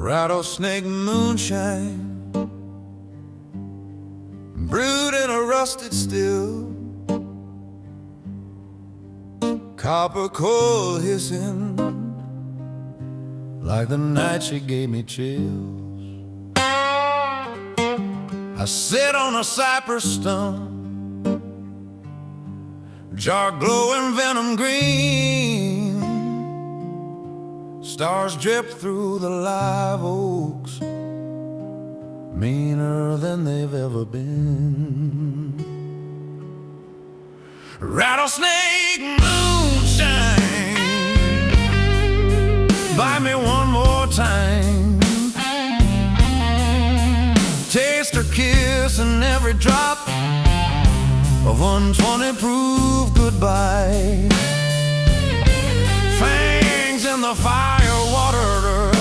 Rattlesnake moonshine, brewed in a rusted still, copper coal hissing like the night she gave me chills. I sit on a cypress stump, jar glowing venom green. Stars drip through the live oaks, meaner than they've ever been. Rattlesnake moonshine, bite me one more time. Taste her kiss in every drop of 120 proof goodbye. Fangs in the fire water,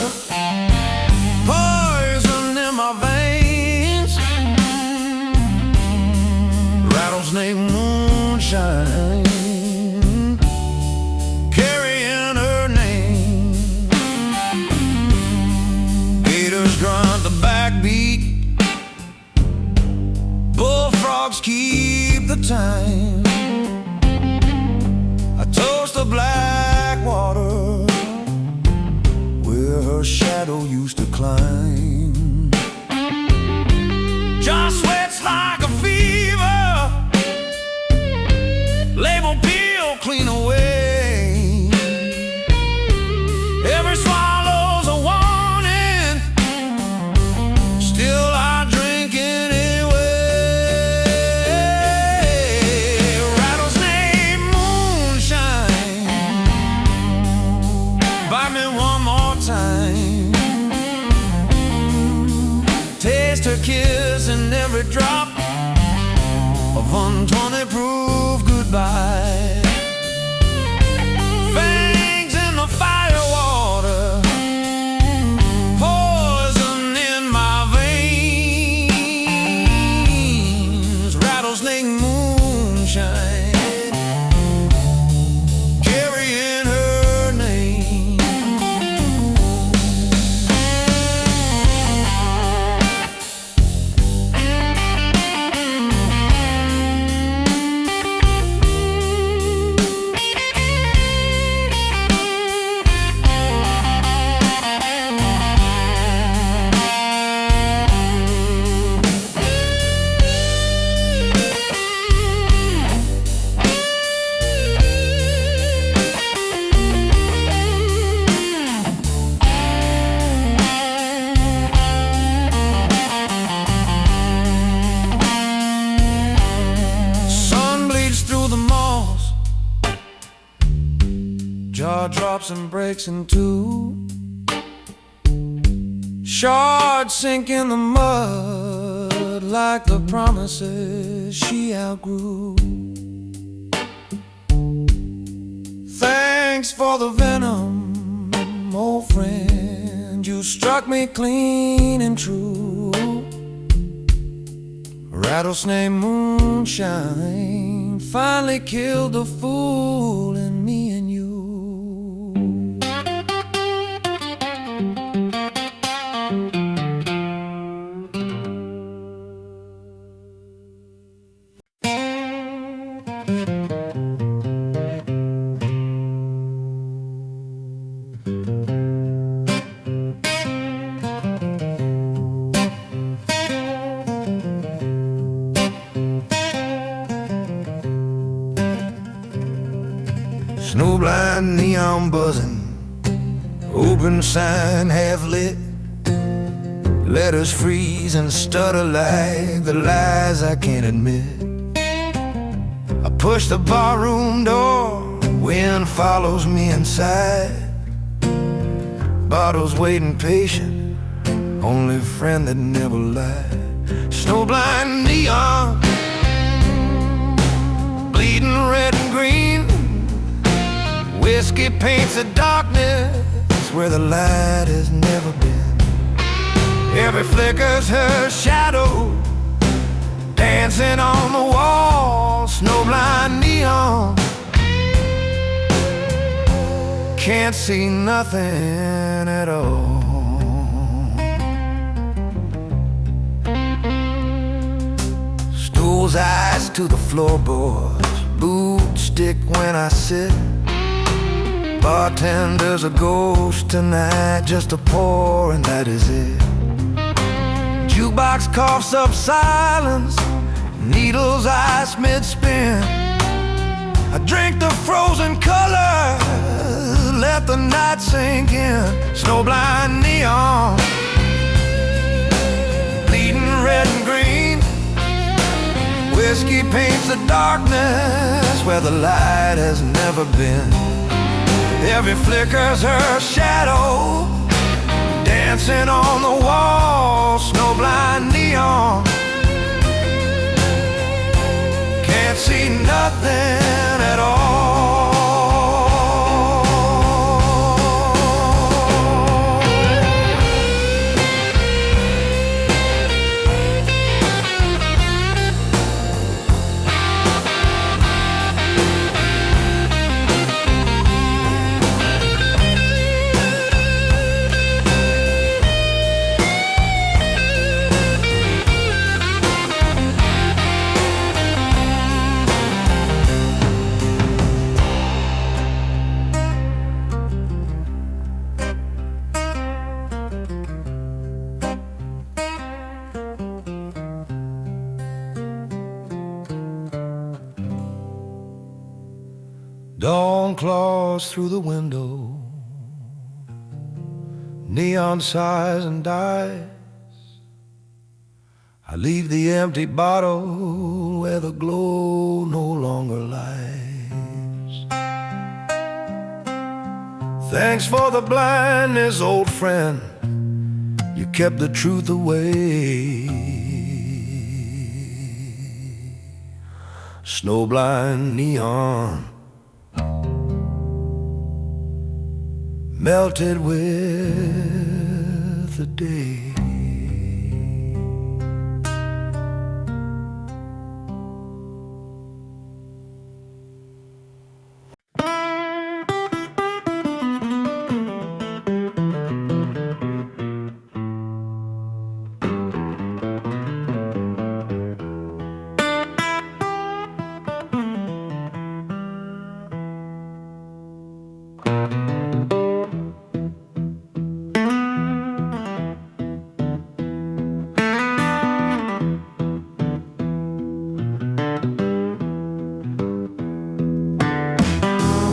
poison in my veins. Rattlesnake moonshine, carrying her name. Gators grunt the backbeat, bullfrogs keep the time. I toast the black water where her shadow used to climb. Jaw sweats like a fever, label peel clean away. Every swallow's a warning, still I drink anyway. Rattlesnake moonshine, bite me one more time. Taste her kiss in every drop of 120 proof goodbye. Fangs in the fire water, poison in my veins. Rattlesnake moonshine, carrying her name. Jaw drops and breaks in two, shards sink in the mud like the promises she outgrew. Thanks for the venom, old friend, you struck me clean and true. Rattlesnake moonshine finally killed the fool in me and you. Snowblind neon buzzing, open sign half lit. Letters freeze and stutter like the lies I can't admit. I push the barroom door, wind follows me inside. Bottles waiting patient, only friend that never lied. Snowblind neon, bleeding red and green. Whiskey paints the darkness where the light has never been. Every flicker's her shadow, dancing on the wall. Snowblind neon, can't see nothing at all. close eyes to the floorboards, boots stick when I sit. Bartender's a ghost tonight, just a pour and that is it. Jukebox coughs up silence, needles ice mid-spin. I drink the frozen color, let the night sink in. Snowblind neon, bleeding red and green. Whiskey paints the darkness where the light has never been. Every flicker's her shadow, dancing on the wall. Snowblind neon, can't see nothing at all. Dawn claws through the window, neon sighs and dies. I leave the empty bottle where the glow no longer lies. Thanks for the blindness, old friend, you kept the truth away. Snowblind neon, melted with the day.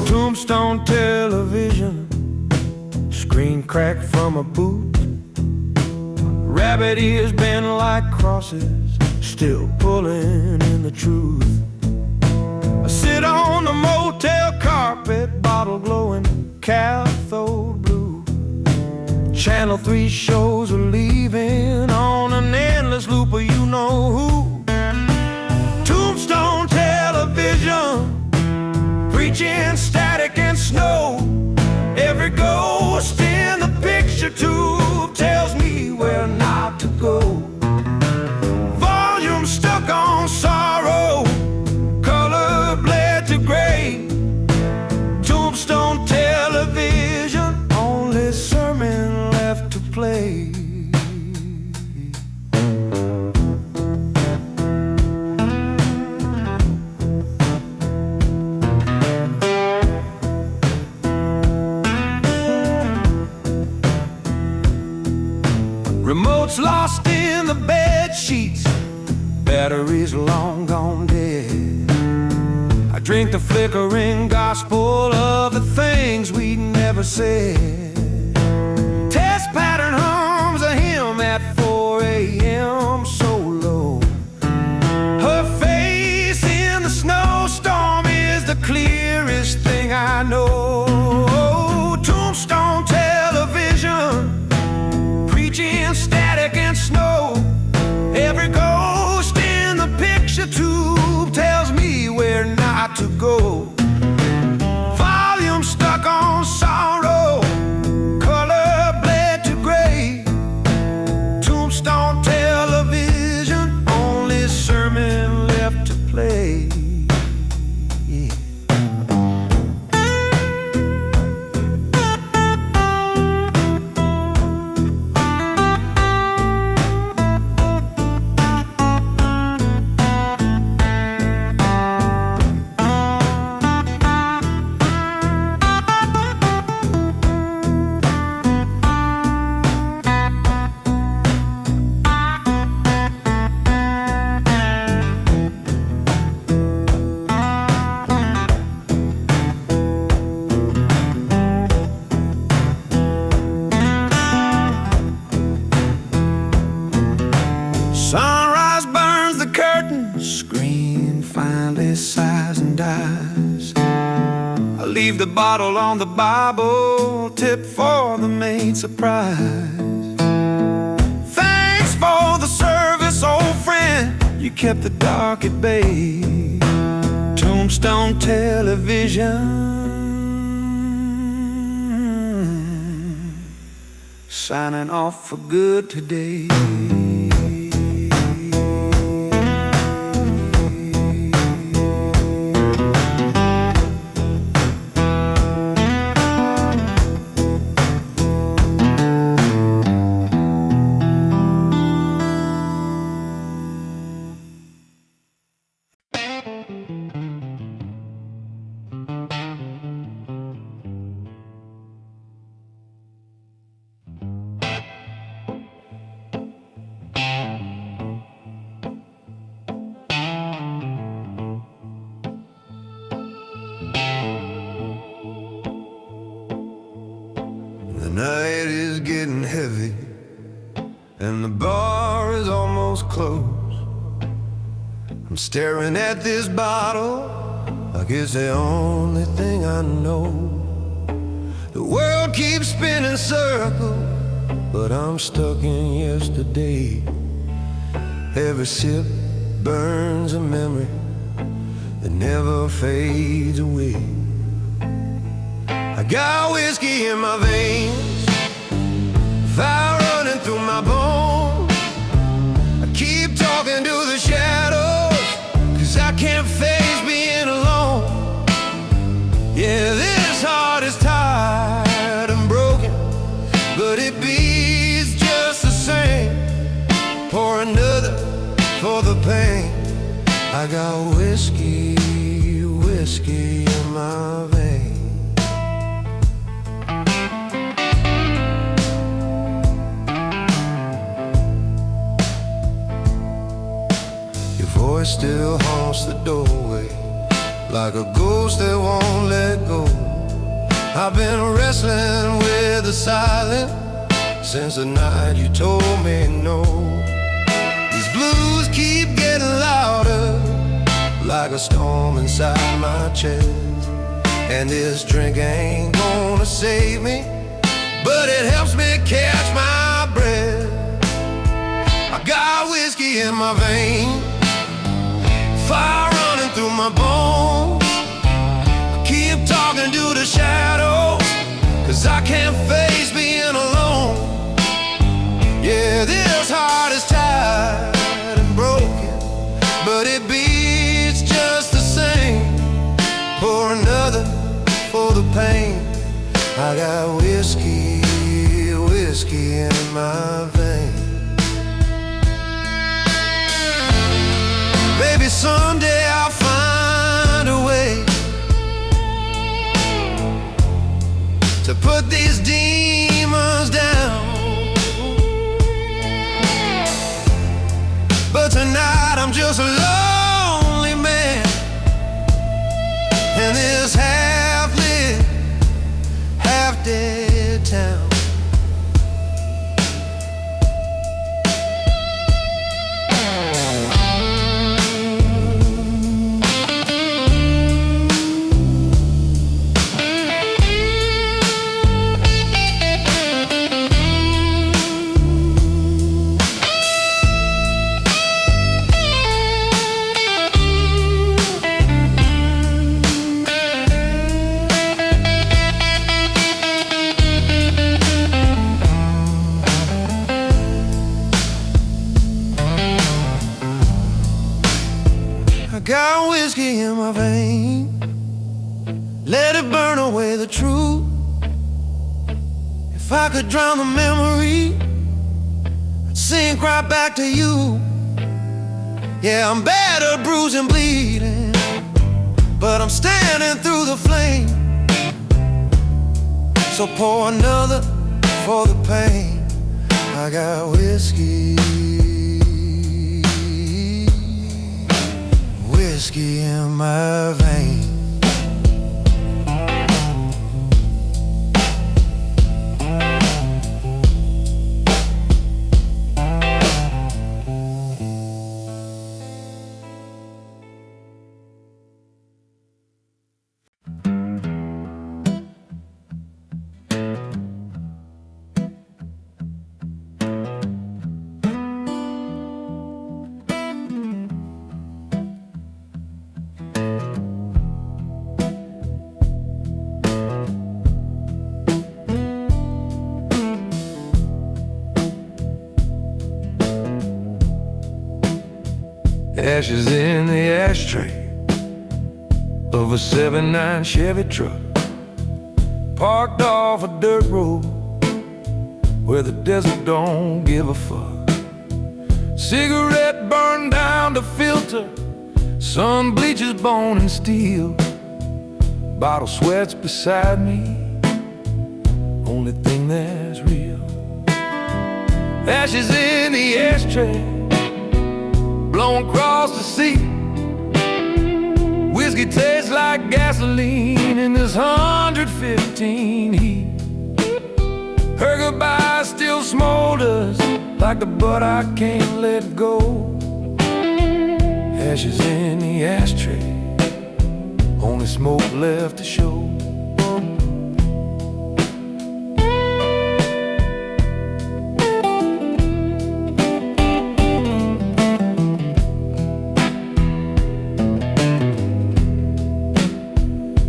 Tombstone television, screen cracked from a boot. Rabbit ears bent like crosses, still pulling in the truth. I sit on the motel carpet, bottle glowing cathode blue. Channel 3 shows are leaving on an endless loop of you know who. Tombstone television, preaching static and snow. Every ghost in the picture tube tells me where not to go. Volume stuck on sorrow, color bled to gray. Tombstone television, only sermon left to play. Remotes lost in the bed sheets, batteries long gone dead. I drink the flickering gospel of the things we never said. Test pattern hums a hymn at 4 a.m. so low. Her face in the snowstorm is the clearest thing I know. Tombstone television, preaching static and snow. Every ghost in the picture tube tells me where not to go. Volume stuck on sorrow, leave the bottle on the Bible, tip for the maid surprise. Thanks for the service, old friend, you kept the dark at bay. Tombstone television signing off for good today. The night is getting heavy and the bar is almost closed. I'm staring at this bottle like it's the only thing I know. The world keeps spinning circles, but I'm stuck in yesterday. Every sip burns a memory that never fades away. I got whiskey in my veins, fire running through my bones. I keep talking to the shadows, 'cause I can't face being alone. Yeah, this heart is tired and broken, but it beats just the same. Pour another for the pain. I got whiskey, whiskey in my veins. Voice still haunts the doorway like a ghost that won't let go. I've been wrestling with the silence since the night you told me no. These blues keep getting louder like a storm inside my chest. And this drink ain't gonna save me, but it helps me catch my breath. I got whiskey in my veins, fire running through my bones. I keep talking to the shadows, 'cause I can't face being alone. Yeah, this heart is tired and broken, but it beats just the same. Pour another for the pain. I got whiskey, whiskey in my veins. Maybe someday I'll find a way to put these demons down, but tonight I'm just a lonely man in this half-lit, half-dead town. Got whiskey in my veins, let it burn away the truth. If I could drown the memory, I'd sink right back to you. Yeah, I'm battered, bruised and bleeding, but I'm standing through the flame. So pour another for the pain. I got whiskey, whiskey in my veins. Ashes in the ashtray of a '79 Chevy truck, parked off a dirt road where the desert don't give a fuck. Cigarette burned down the filter, sun bleaches bone and steel. Bottle sweats beside me, only thing that's real. Ashes in the ashtray, blown across the sea. Whiskey tastes like gasoline in this 115 heat. Her goodbye still smolders like the butt I can't let go. Ashes in the ashtray, only smoke left to show.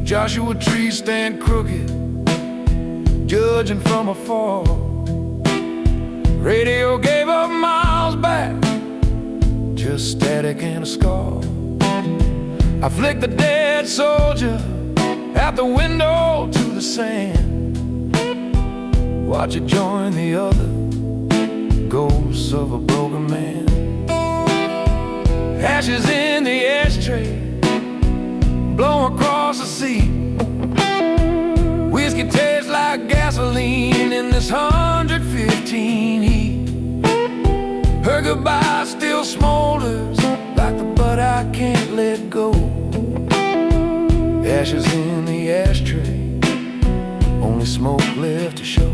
Joshua trees stand crooked, judging from afar. Radio gave up miles back, just static and a scar. I flicked the dead soldier out the window to the sand, watch it join the other ghosts of a broken man. Ashes in the ashtray, blown across the sea. Whiskey tastes like gasoline in this 115 heat. Her goodbye still smolders like the butt I can't let go. Ashes in the ashtray, only smoke left to show.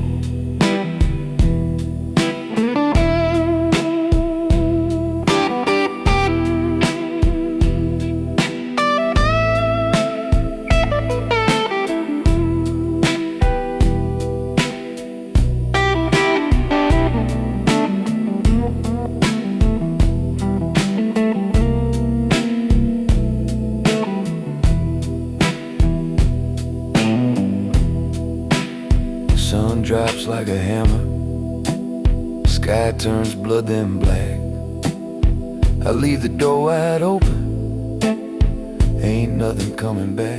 Sun drops like a hammer, sky turns blood then black. I leave the door wide open, ain't nothing coming back.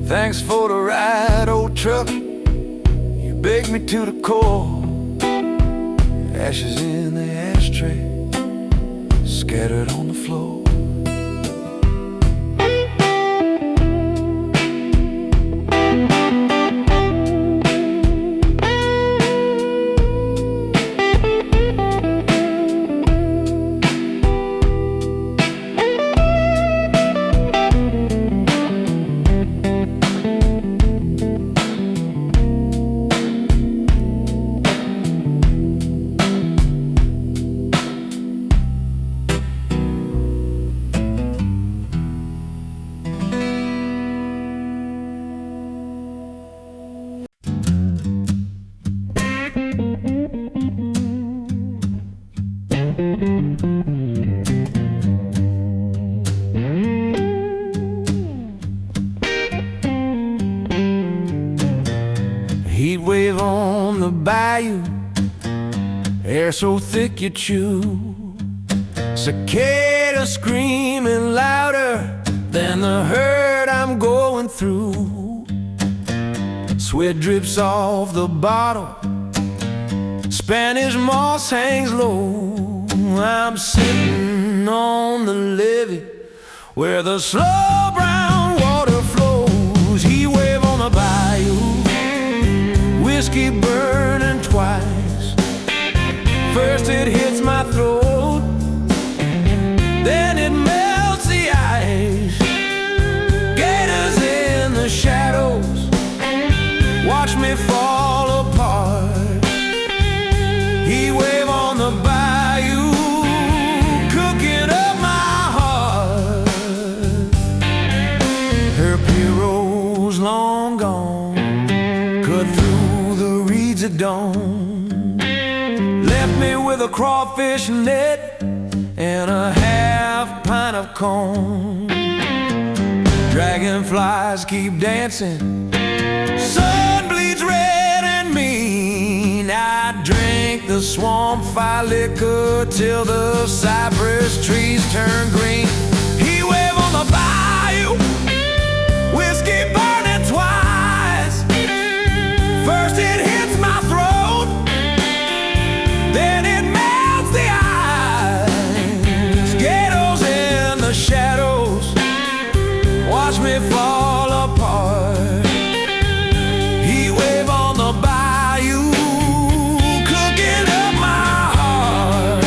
Thanks for the ride, old truck, you baked me to the core. Ashes in the ashtray, scattered on the floor. Heat wave on the bayou, air so thick you chew. Cicada screaming louder than the hurt I'm going through. Sweat drips off the bottle, Spanish moss hangs low. I'm sitting on the levee where the slow brown water flows. Heat wave on the bayou, whiskey burning twice. First it hits my throat, then it melts the ice. Gators in the shadows watch me fall apart. Heat wave on the bayou, cooking up my heart. Her pirogue's long gone, cut through the reeds at dawn. Left me with a crawfish net and a half pint of corn. Dragonflies keep dancing, sun bleeds red and mean. I drink the swamp fire liquor till the cypress forest trees turn green. Heat wave on the bayou, whiskey burning twice. First it hits my throat, then it melts the ice. Ghettos in the shadows watch me fall apart. Heat wave on the bayou, cooking up my heart.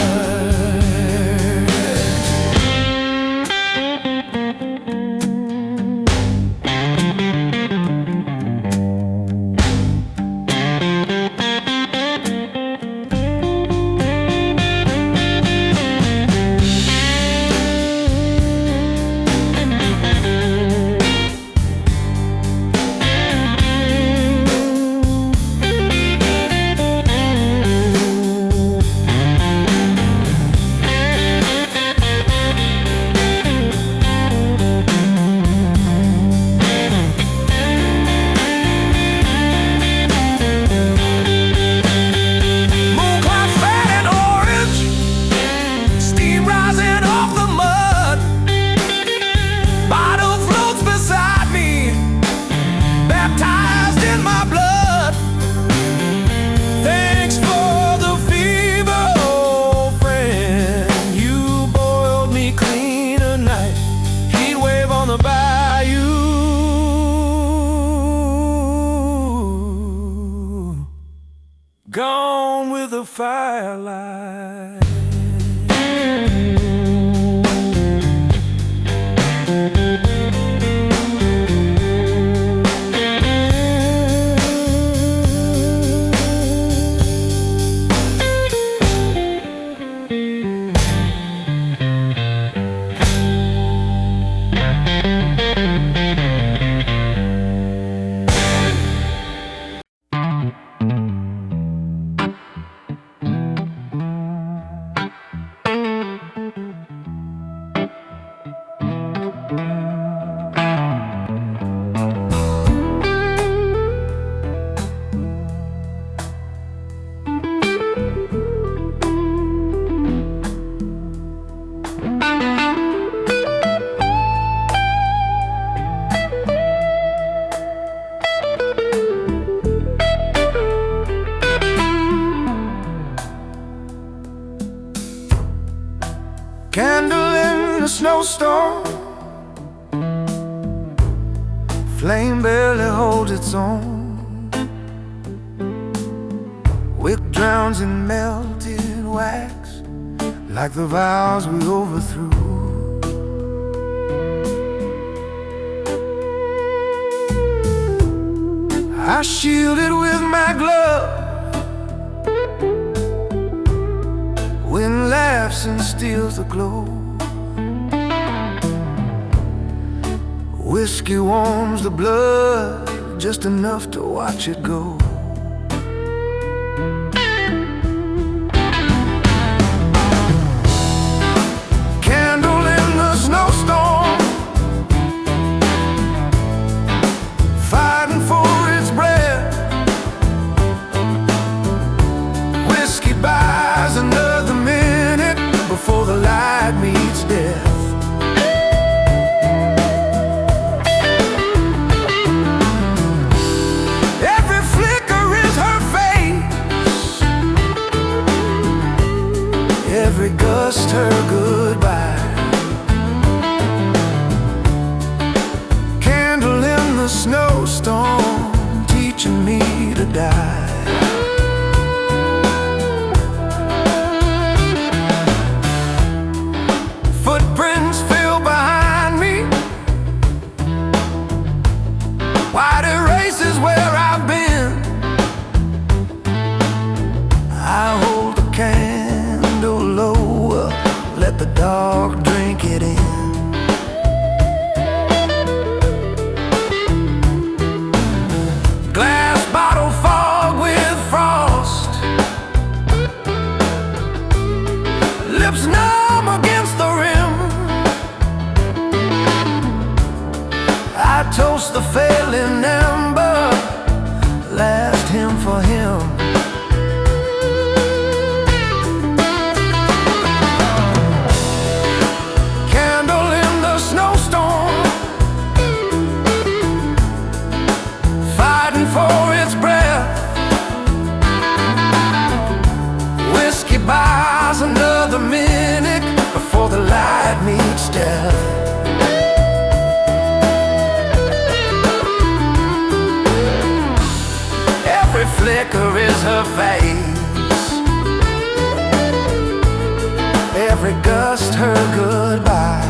Gone with the firelight. Candle in the snowstorm, flame barely holds its own. Wick drowns in melted wax, like the vows we overthrew. I shield it with my glove, wind laughs and steals the glow. Whiskey warms the blood, just enough to watch it go. Candle in the snowstorm, fighting for its breath. Whiskey buys another minute before the light meets death. Every flicker is her face, every gust her goodbye. Candle in the snowstorm, teaching me to die. Footprints fill behind me, white erases where I've been. I hold the candle lower, let the dark drink it in. Glass bottle fog with frost, lips numb against the rim. I toast the failing ember, last hymn for him. light meets death. Every flicker is her face, every gust her goodbye.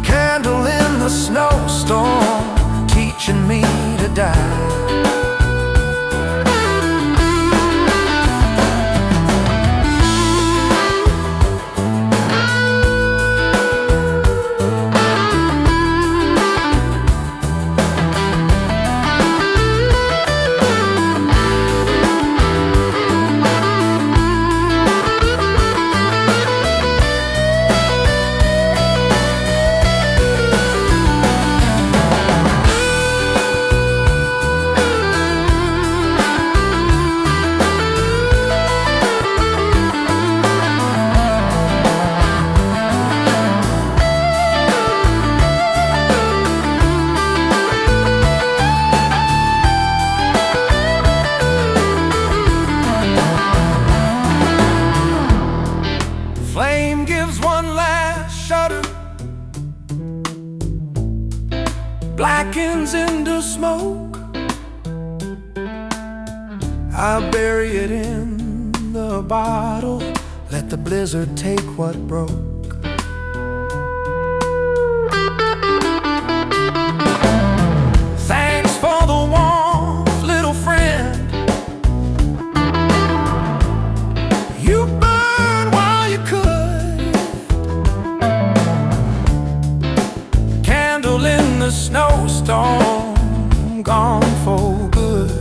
Candle in the snowstorm, teaching me to die. Flame gives one last shudder, blackens into smoke. I bury it in the bottle, let the blizzard take what broke. Thanks for the warmth, little friend. You burned while you could. Candle in the snowstorm, gone for good.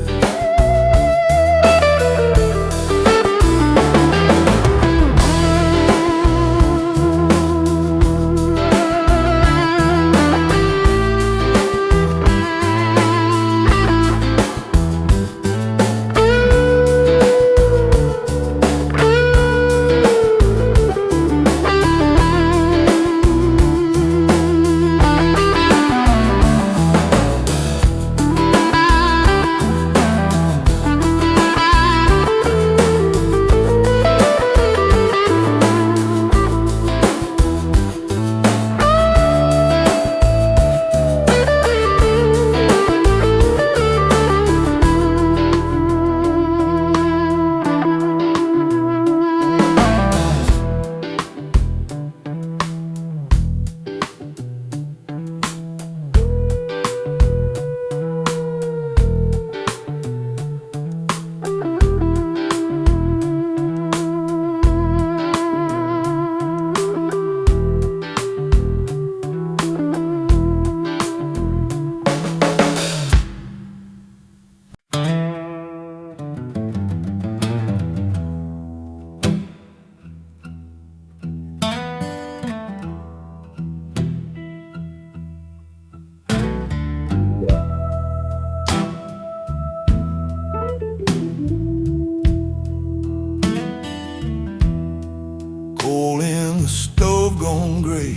Coal in the stove gone gray,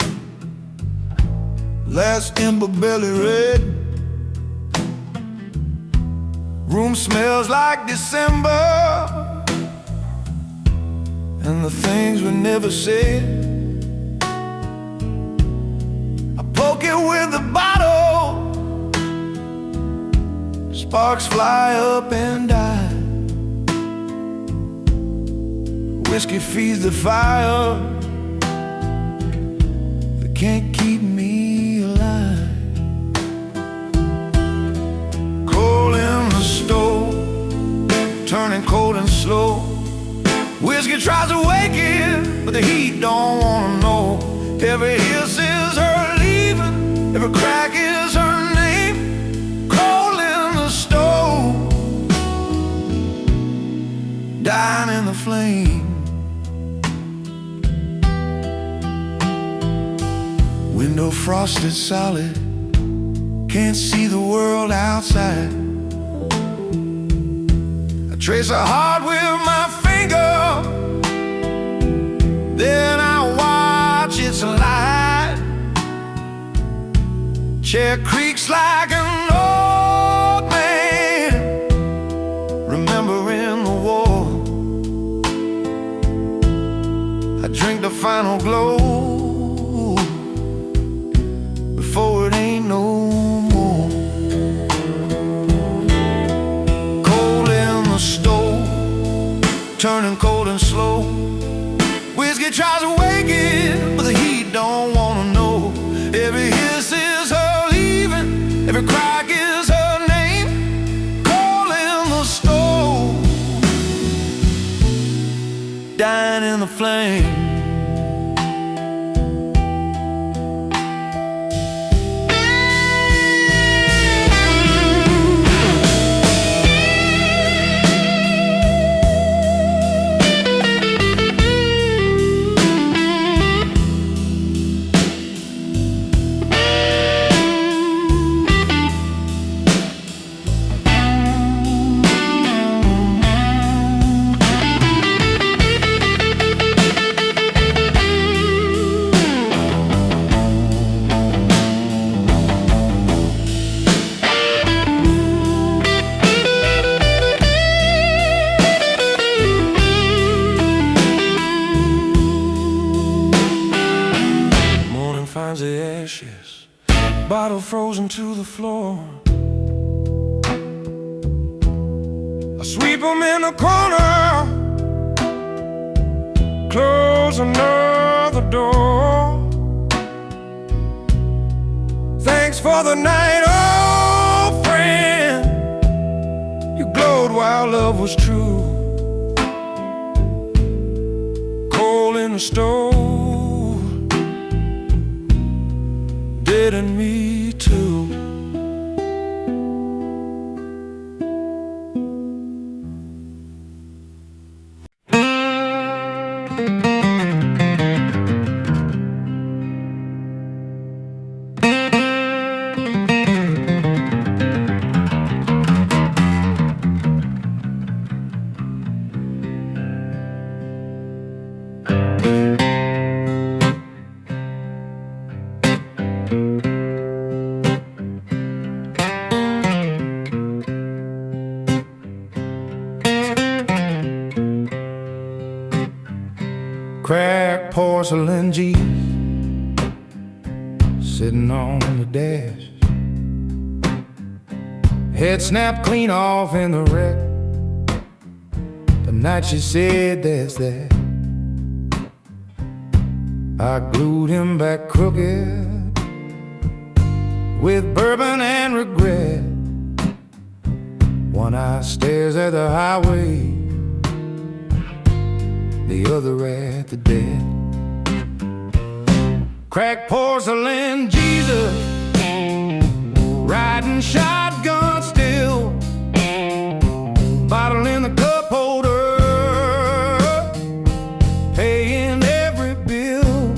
last ember belly red. Room smells like December, and the things we never said. I poke it with the bottle, sparks fly up and die. Whiskey feeds the fire that can't keep me alive. Coal in the stove, turning cold and slow. Whiskey tries to wake it, but the heat don't wanna know. Every hiss is her leaving, every crack is her name. Coal in the stove, dying in the flame. Window frosted solid, can't see the world outside. I trace a heart with my finger, then I watch its light. Chair creaks like an old man, remembering the war. in the flame. Finds the ashes, bottle frozen to the floor. I sweep them in the corner, close another door. Thanks for the night, old friend. You glowed while love was true. Coal in the stove, dead in me too. Cracked porcelain jeans sitting on the dash, head snapped clean off in the wreck. The night she said there's that, I glued him back crooked with bourbon and regret. One eye stares at the highway, the other at the dead. Cracked porcelain Jesus, riding shotgun still, bottle in the cup holder, paying every bill.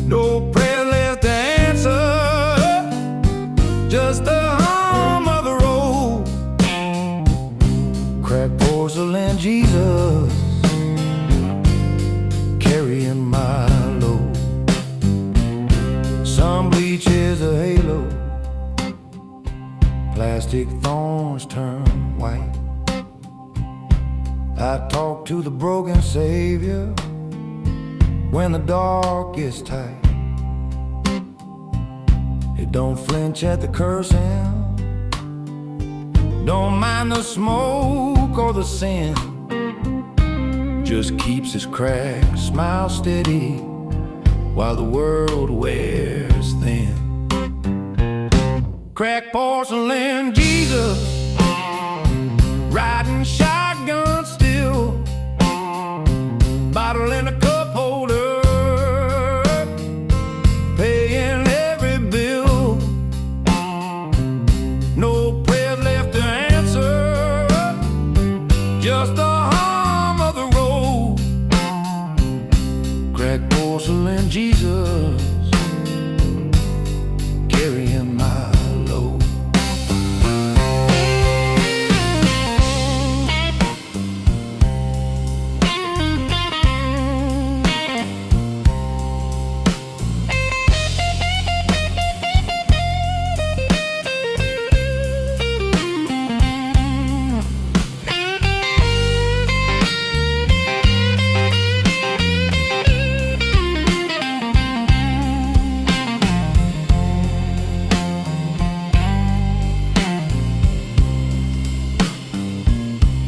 No prayer left to answer, just the hum of the road. Cracked porcelain Jesus, carrying my load. Some bleach is a halo, plastic thorns turn white. I talk to the broken Savior when the dark is tight. It don't flinch at the cursing, don't mind the smoke or the sin, just keeps his cracked smile steady while the world wears thin. Cracked porcelain Jesus, riding shotgun still, bottle in a cup holder, paying every bill. No prayers left to answer, just the hum of the road. Cracked porcelain Jesus, carrying my load.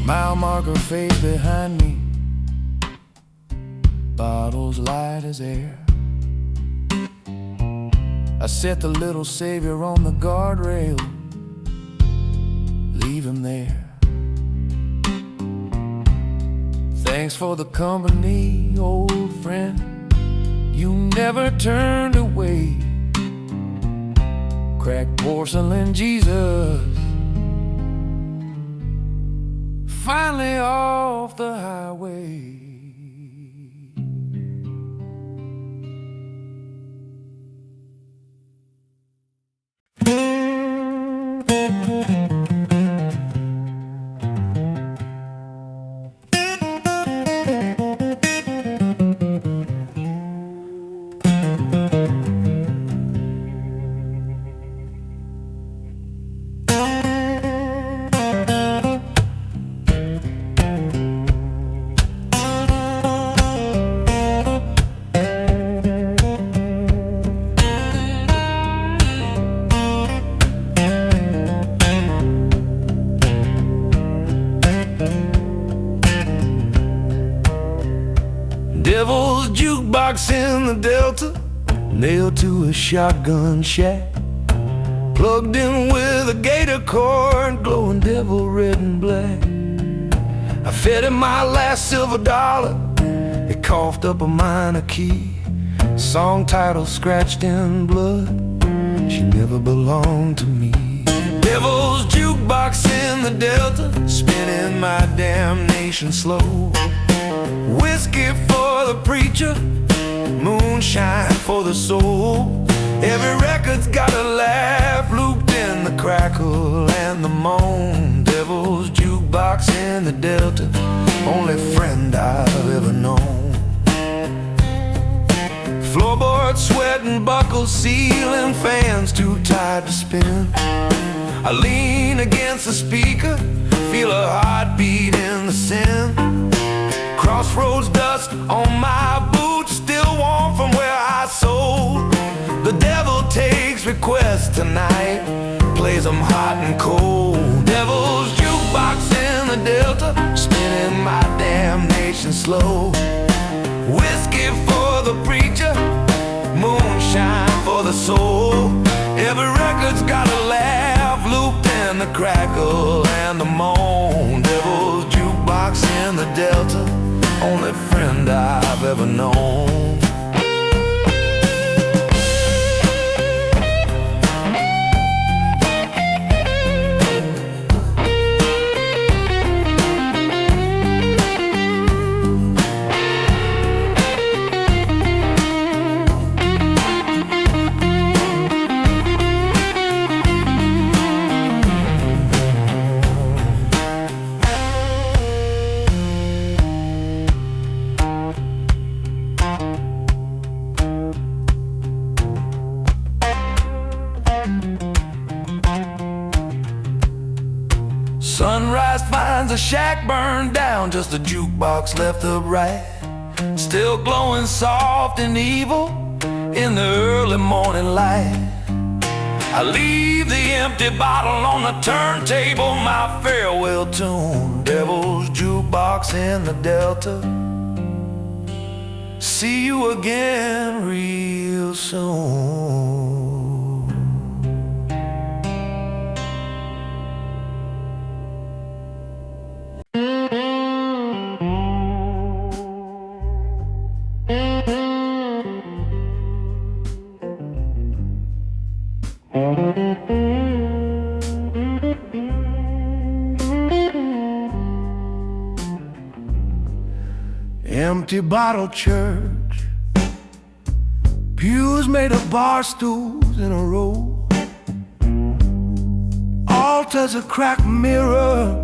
Mile marker fades behind me, bottles light as air. I set the little Savior on the guardrail, leave him there. Thanks for the company, old friend. You never turned away. Cracked porcelain Jesus, finally off the highway. Devil's jukebox in the Delta, nailed to a shotgun shack, plugged in with a gator cord, glowing devil red and black. I fed him my last silver dollar, it coughed up a minor key, song title scratched in blood, she never belonged to me. Devil's jukebox in the Delta, spinning my damnation slow. Whiskey for the preacher, moonshine for the soul. Every record's got a laugh looped in the crackle and the moan. Devil's jukebox in the Delta, only friend I've ever known. Floorboard sweating, buckles, ceiling fans too tired to spin. I lean against the speaker, feel a heartbeat in the sin. Crossroads dust on my boots, still warm from where I sold. The devil takes requests tonight, plays them hot and cold. Devil's jukebox in the Delta, spinning my damnation slow. Whiskey for the preacher, moonshine for the soul. Every record's got a laugh looped in the crackle and the moan. Devil's jukebox in the Delta, only friend I've ever known. Sunrise finds a shack burned down, just a jukebox left upright, still glowing soft and evil in the early morning light. I leave the empty bottle on the turntable, my farewell tune. Devil's jukebox in the Delta, see you again real soon. Empty bottle church, pews made of bar stools in a row, altars a cracked mirror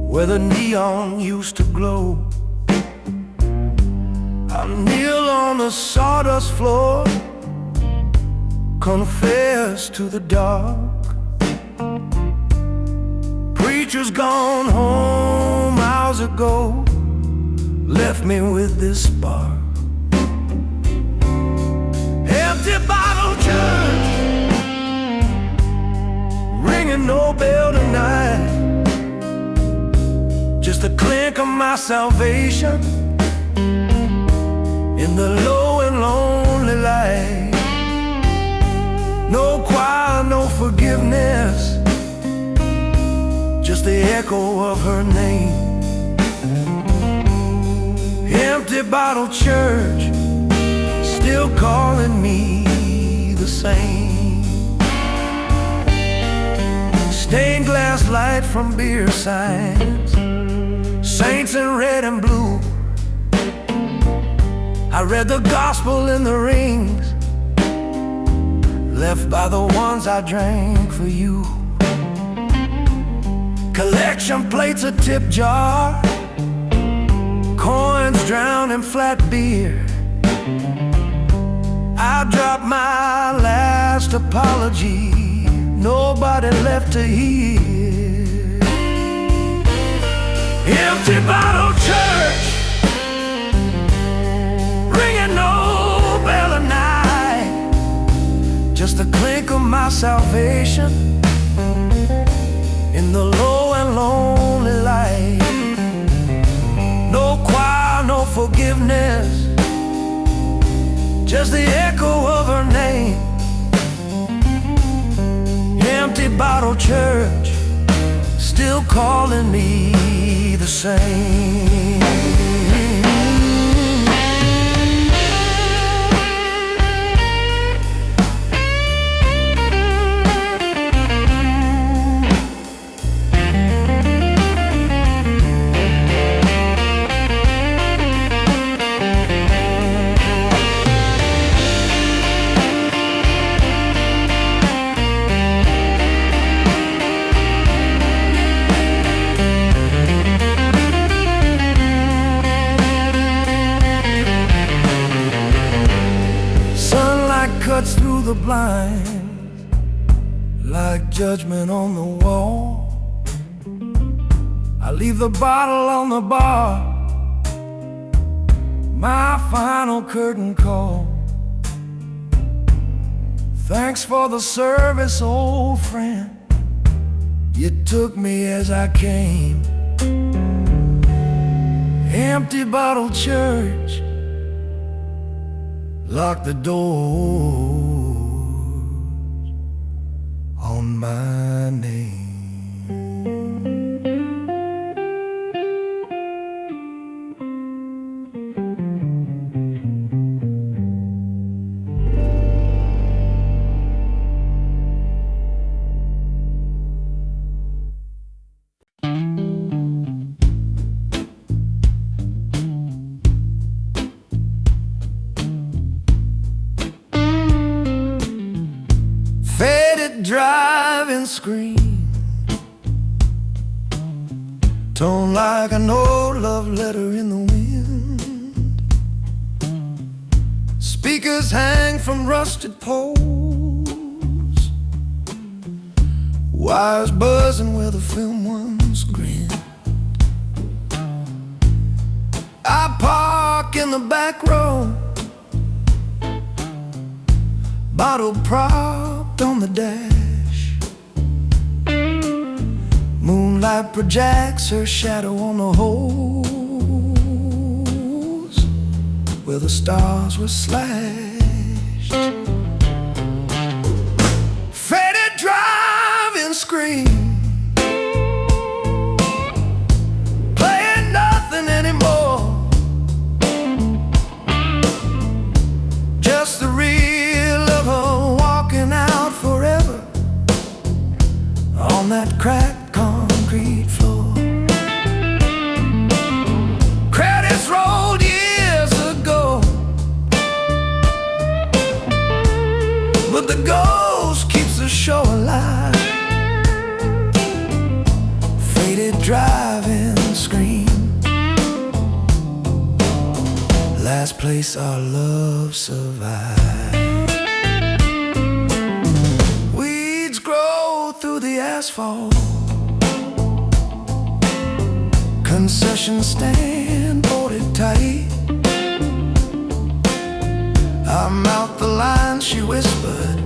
where the neon used to glow. I kneel on the sawdust floor, confess to the dark. Preacher's gone home hours ago, left me with this spark. Empty bottle church, ringing no bell tonight, just the clink of my salvation in the low and lonely light. No choir, no forgiveness, just the echo of her name. Empty bottle church, still calling me the same. Stained glass light from beer signs, saints in red and blue. I read the gospel in the rings left by the ones I drank for you. Collection plates, a tip jar, coins drowned in flat beer. I dropped my last apology, nobody left to hear. Empty bottle church, ringing no bell at night, just the clink of my salvation in the low and lonely light. No choir, no forgiveness, just the echo of her name. Empty bottle church, still calling me the same. Cuts through the blinds like judgment on the wall. I leave the bottle on the bar, my final curtain call. Thanks for the service, old friend, you took me as I came. Empty bottle church, lock the doors on my name. Faded driving screen, torn like an old love letter in the wind. Speakers hang from rusted poles, wires buzzing where the film once grinned. I park in the back row, bottle propped on the dash. Moonlight projects her shadow on the holes where the stars were slashed. Faded driving screen, playing nothing anymore, just the real of her walking out forever on that cracked concrete floor. Credits rolled years ago, but the ghost keeps the show alive. Faded driving screen, last place our love survived. Weeds grow through the asphalt, concession stand boarded tight. I mouth the lines she whispered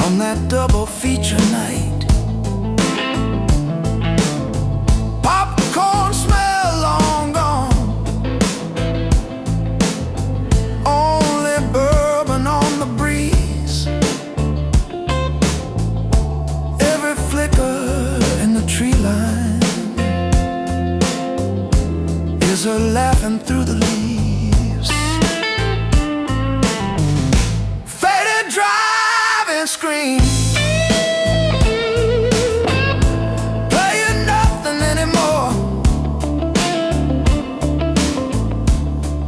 on that double feature night. Popcorn smell long gone, only bourbon on the breeze. Every flicker in the tree line and scream, playing nothing anymore,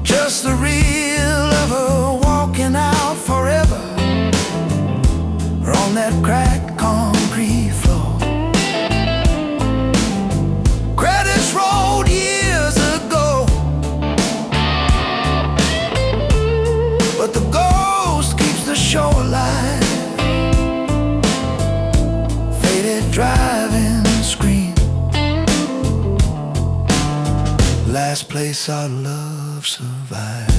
just the real of her walking out forever on that cracked concrete floor. Credits rolled years ago, but the ghost keeps the show alive. Faded driving screen, last place our love survived.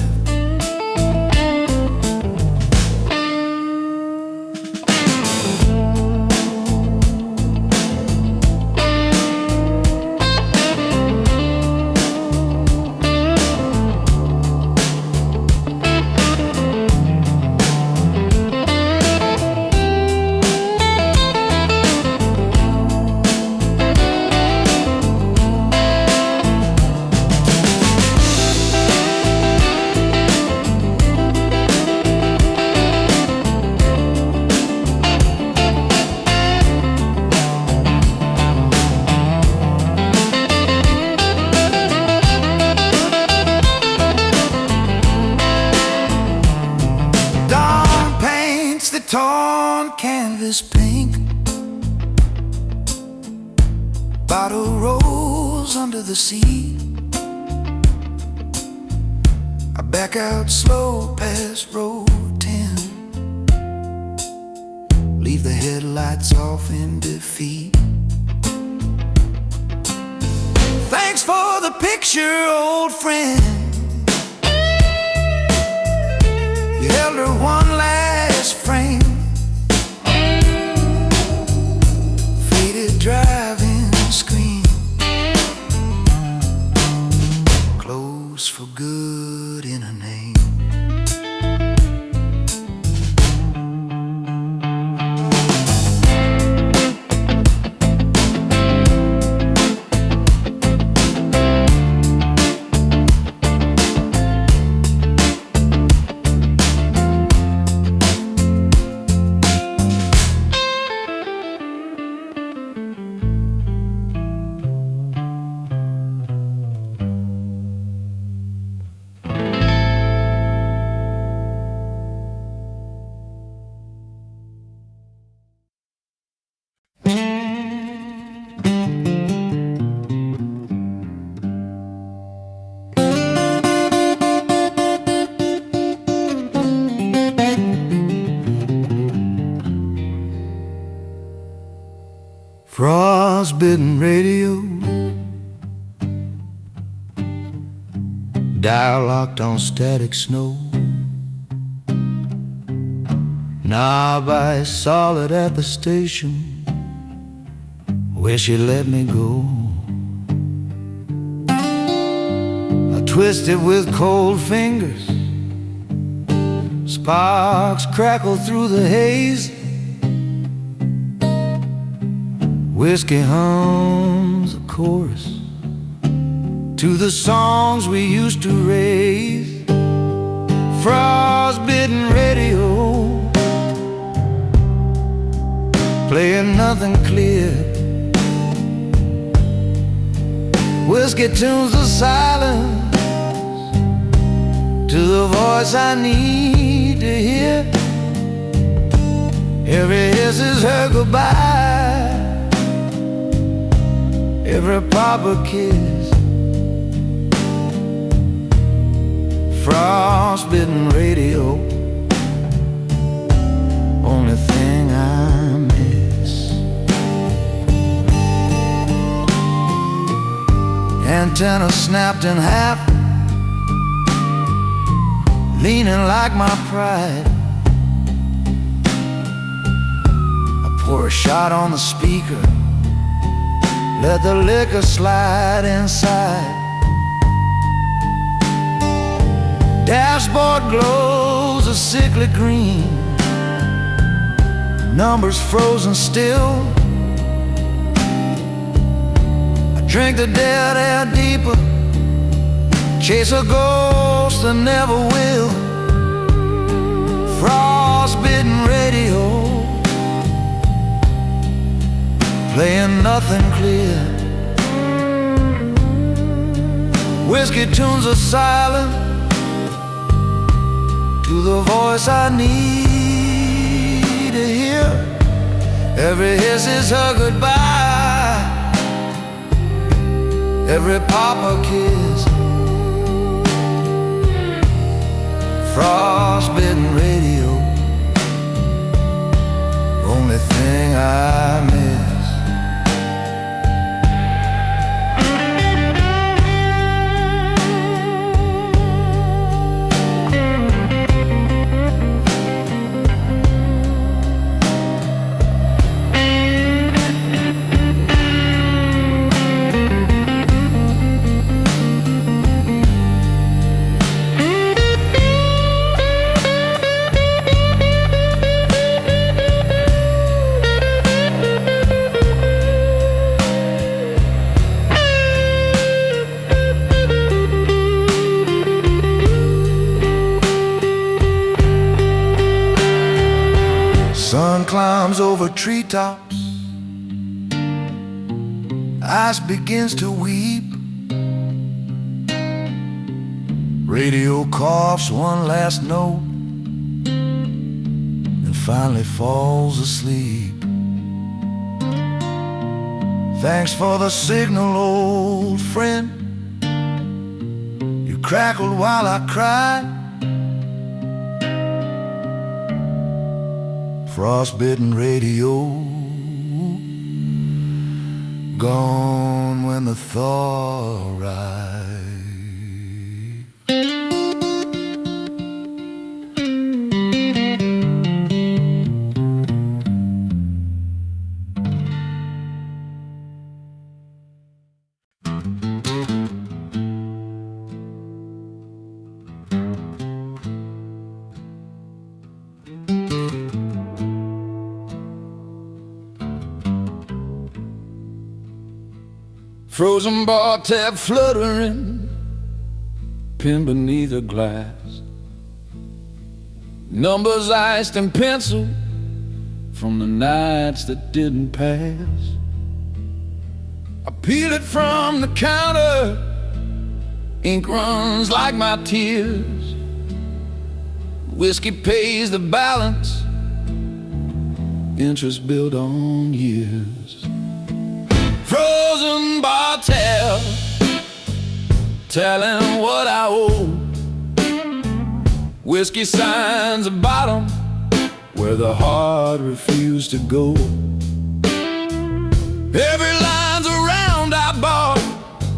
The torn canvas pink, bottle rolls under the seat. I back out slow past road 10, leave the headlights off in defeat. Thanks for the picture, old friend. You held her one last frame. Faded driving screen, closed for good in a name. Frostbitten radio, dial locked on static snow. Knob ice solid at the station, wish you let me go. I twisted with cold fingers, sparks crackle through the haze. Whiskey hums a chorus to the songs we used to raise. Frostbitten radio, playing nothing clear. Whiskey tunes the silence to the voice I need to hear. Every hiss is her goodbye, every proper kiss. Frostbitten radio, only thing I miss. Antenna snapped in half, leaning like my pride. I pour a shot on the speaker, let the liquor slide inside. Dashboard glows a sickly green, numbers frozen still. I drink the dead air deeper, chase a ghost that never will. Frostbitten radio, saying nothing clear. Whiskey tunes are silent to the voice I need to hear. Every hiss is her goodbye, every pop a kiss. Frostbitten radio, only thing I miss. Sun climbs over treetops, ice begins to weep. Radio coughs one last note and finally falls asleep. Thanks for the signal, old friend. You crackled while I cried. Frostbitten radio, gone when the thaw arrives. Frozen bar tab fluttering, pinned beneath a glass. Numbers iced in pencil from the nights that didn't pass. I peel it from the counter, ink runs like my tears. Whiskey pays the balance, interest built on years. Frozen bar tab, telling what I owe. Whiskey signs a bottom where the heart refused to go. Every line's a round I bought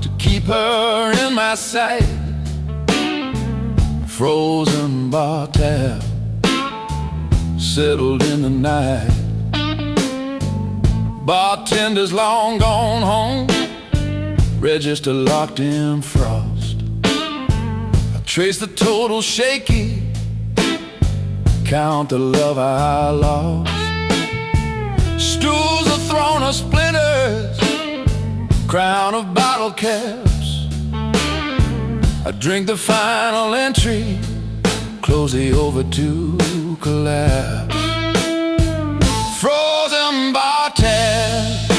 to keep her in my sight. Frozen bar tab, settled in the night. Bartender's long gone home, register locked in frost. I trace the total shaky, count the love I lost. Stools are thrown of splinters, crown of bottle caps. I drink the final entry, close the over to collapse. Frozen bar tab,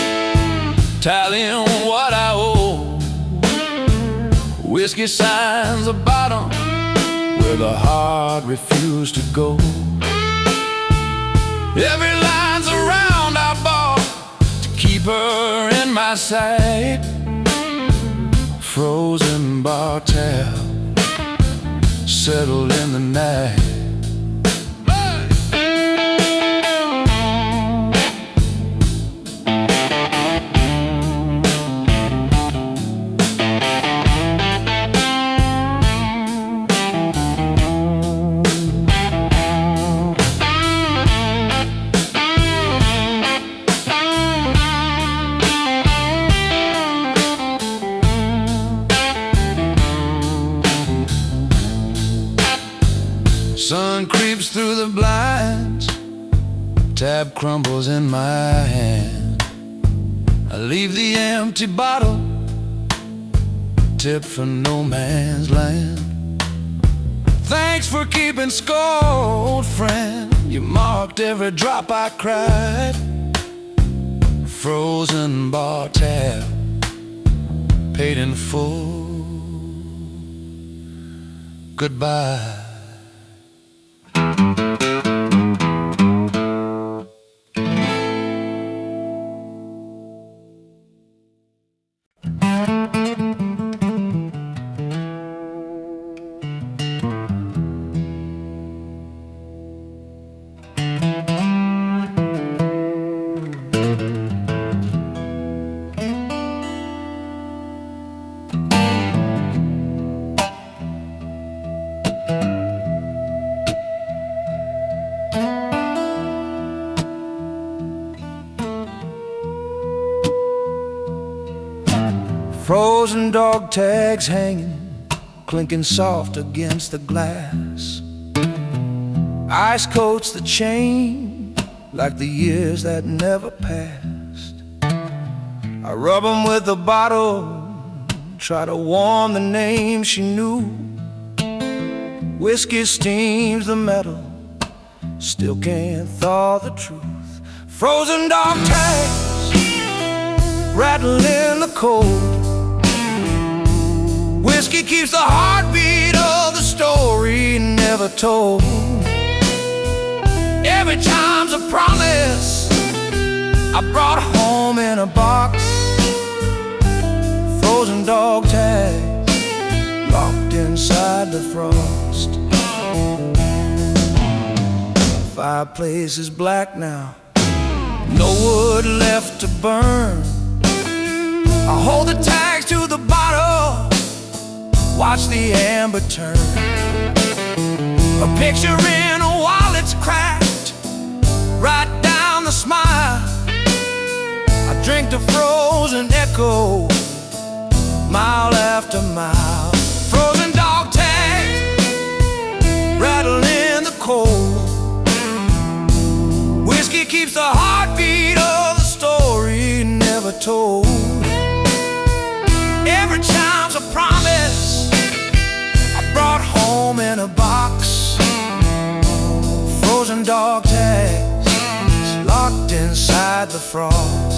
tallying what I owe. Whiskey signs a bottom where the heart refused to go. Every line's a round I bought to keep her in my sight. Frozen bar tab, settled in the night. Sun creeps through the blinds, tab crumbles in my hand. I leave the empty bottle, tipped for no man's land. Thanks for keeping score, old friend. You marked every drop I cried. frozen bar tab, paid in full. Goodbye. Frozen dog tags hanging, clinking soft against the glass. Ice coats the chain like the years that never passed. I rub 'em with a bottle, try to warm the name she knew. Whiskey steams the metal, still can't thaw the truth. Frozen dog tags rattle in the cold. Whiskey keeps the heartbeat of the story never told. Every time's a promise I brought home in a box. Frozen dog tags locked inside the frost. Fireplace is black now, no wood left to burn. I hold the tags to the bottle, watch the amber turn. A picture in a wallet's cracked, write down the smile. I drink the frozen echo, mile after mile. Frozen dog tags rattle in the cold. Whiskey keeps the heartbeat of the story never told. Every time's a promise I brought home in a box. Frozen dog tags locked inside the frost.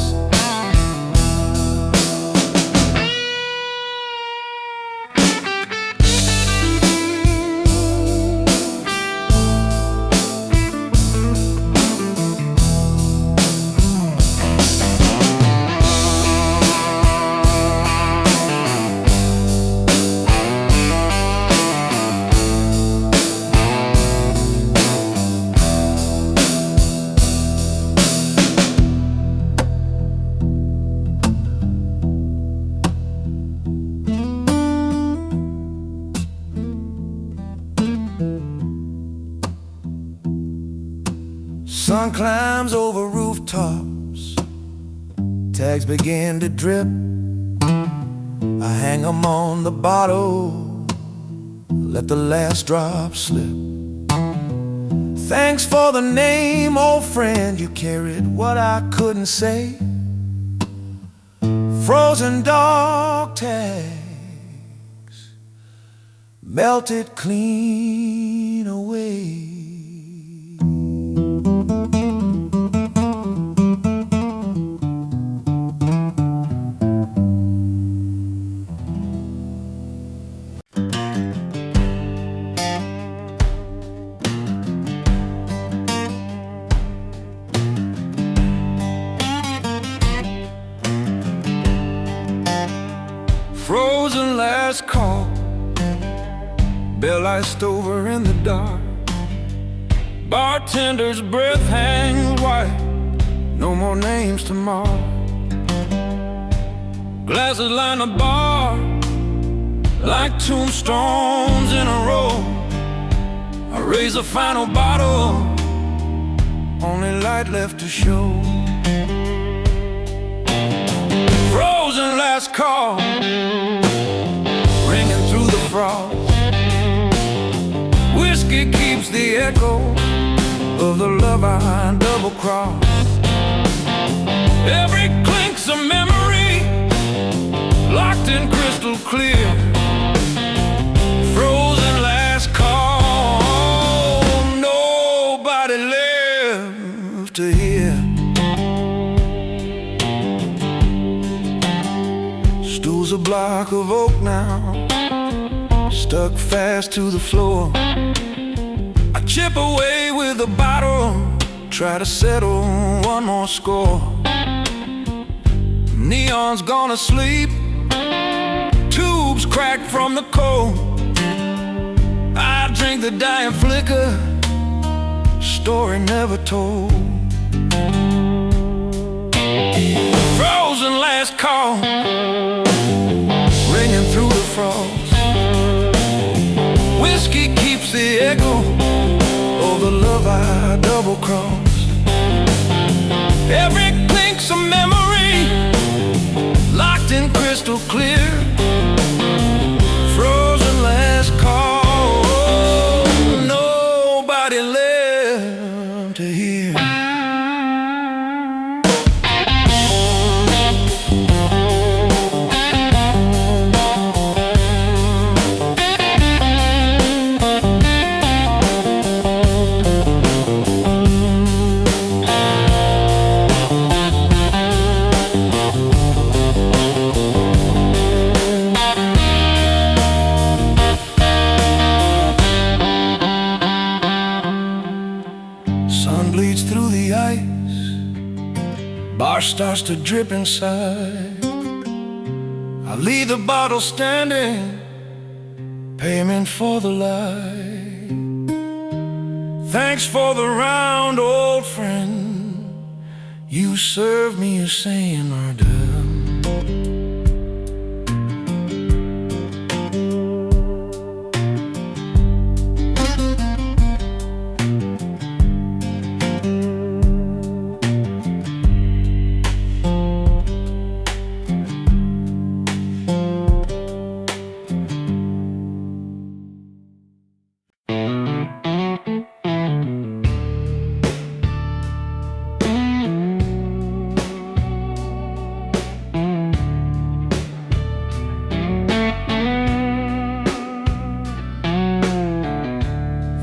Sun climbs over rooftops, tags begin to drip. I hang 'em on the bottle, let the last drop slip. Thanks for the name, old friend, you carried what I couldn't say. Frozen dog tags melted clean away. Frozen last call, bell iced over in the dark. Bartender's breath hangs white, no more names to mark. Glasses line the bar like tombstones in a row. I raise a final bottle, only light left to show. Frozen last call, ringing through the frost. Whiskey keeps the echo of the love I double-crossed. Every clink's a memory, locked in crystal clear. Frozen last call, nobody left to hear. was a block of oak now, stuck fast to the floor. I chip away with a bottle, try to settle one more score. Neon's gone to sleep, tubes cracked from the cold. I drink the dying flicker, story never told. Frozen last call, ringing through the frost. Whiskey keeps the echo of the love I double-crossed. Every clink's a memory, locked in crystal clear. Frozen last call, nobody left to hear. Sun bleeds through the ice, bar starts to drip inside. I leave the bottle standing, payment for the light. Thanks for the round, old friend, you served me a Saint Martin.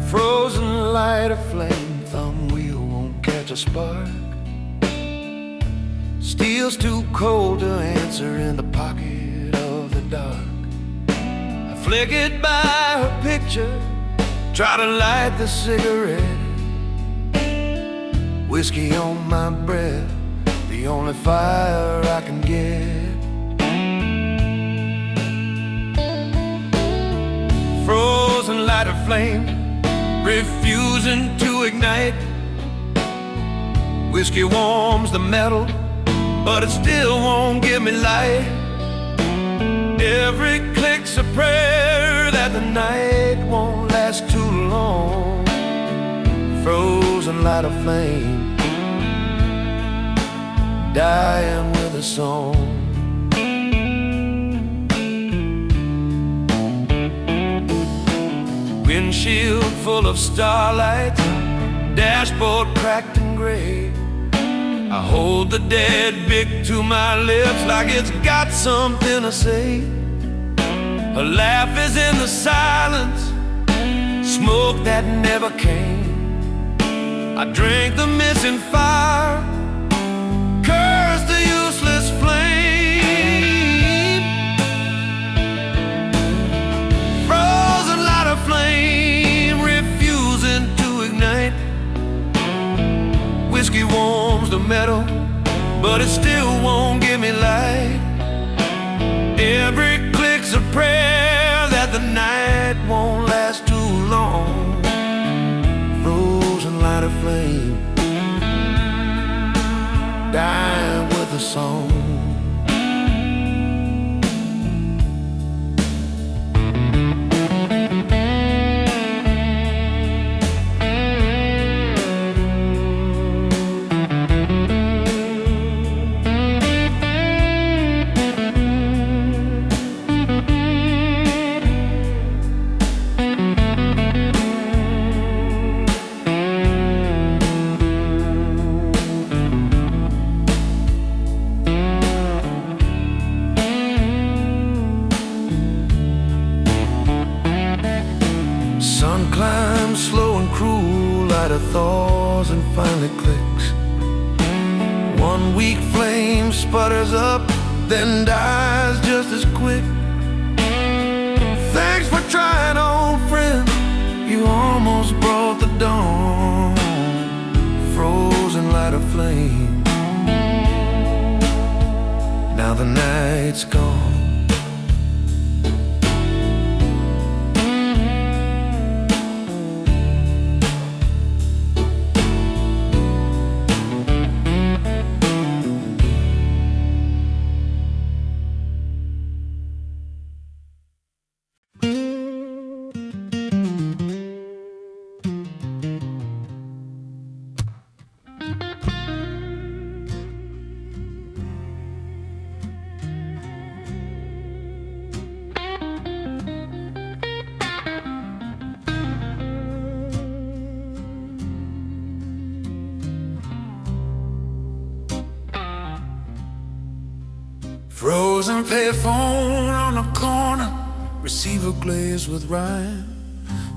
Frozen light of flame, thumb wheel won't catch a spark. Steel's too cold to answer in the pocket of the dark. I flickered by her picture, try to light the cigarette. Whiskey on my breath, the only fire I can get. Frozen light of flame, refusing to ignite. Whiskey warms the metal, but it still won't give me light. Every click's a prayer that the night won't last too long. Frozen light of flame, dying with a song. Windshield full of starlight, dashboard cracked and gray. I hold the dead Bic to my lips like it's got something to say. Her laugh is in the silence, smoke that never came. I drink the missing fire, curse the useless flame. Frozen light of flame, refusing to ignite. Whiskey warms the metal, but it still won't give me light. Every click's a prayer that the night won't last too long. Frozen light of flame, dying with a song. Sun climbs slow and cruel, light of thaws and finally clicks. One weak flame sputters up, then dies just as quick. Thanks for trying, old friend. You almost brought the dawn, frozen light of flame. Now the night's gone. Frozen payphone on the corner, receiver glazed with rhyme,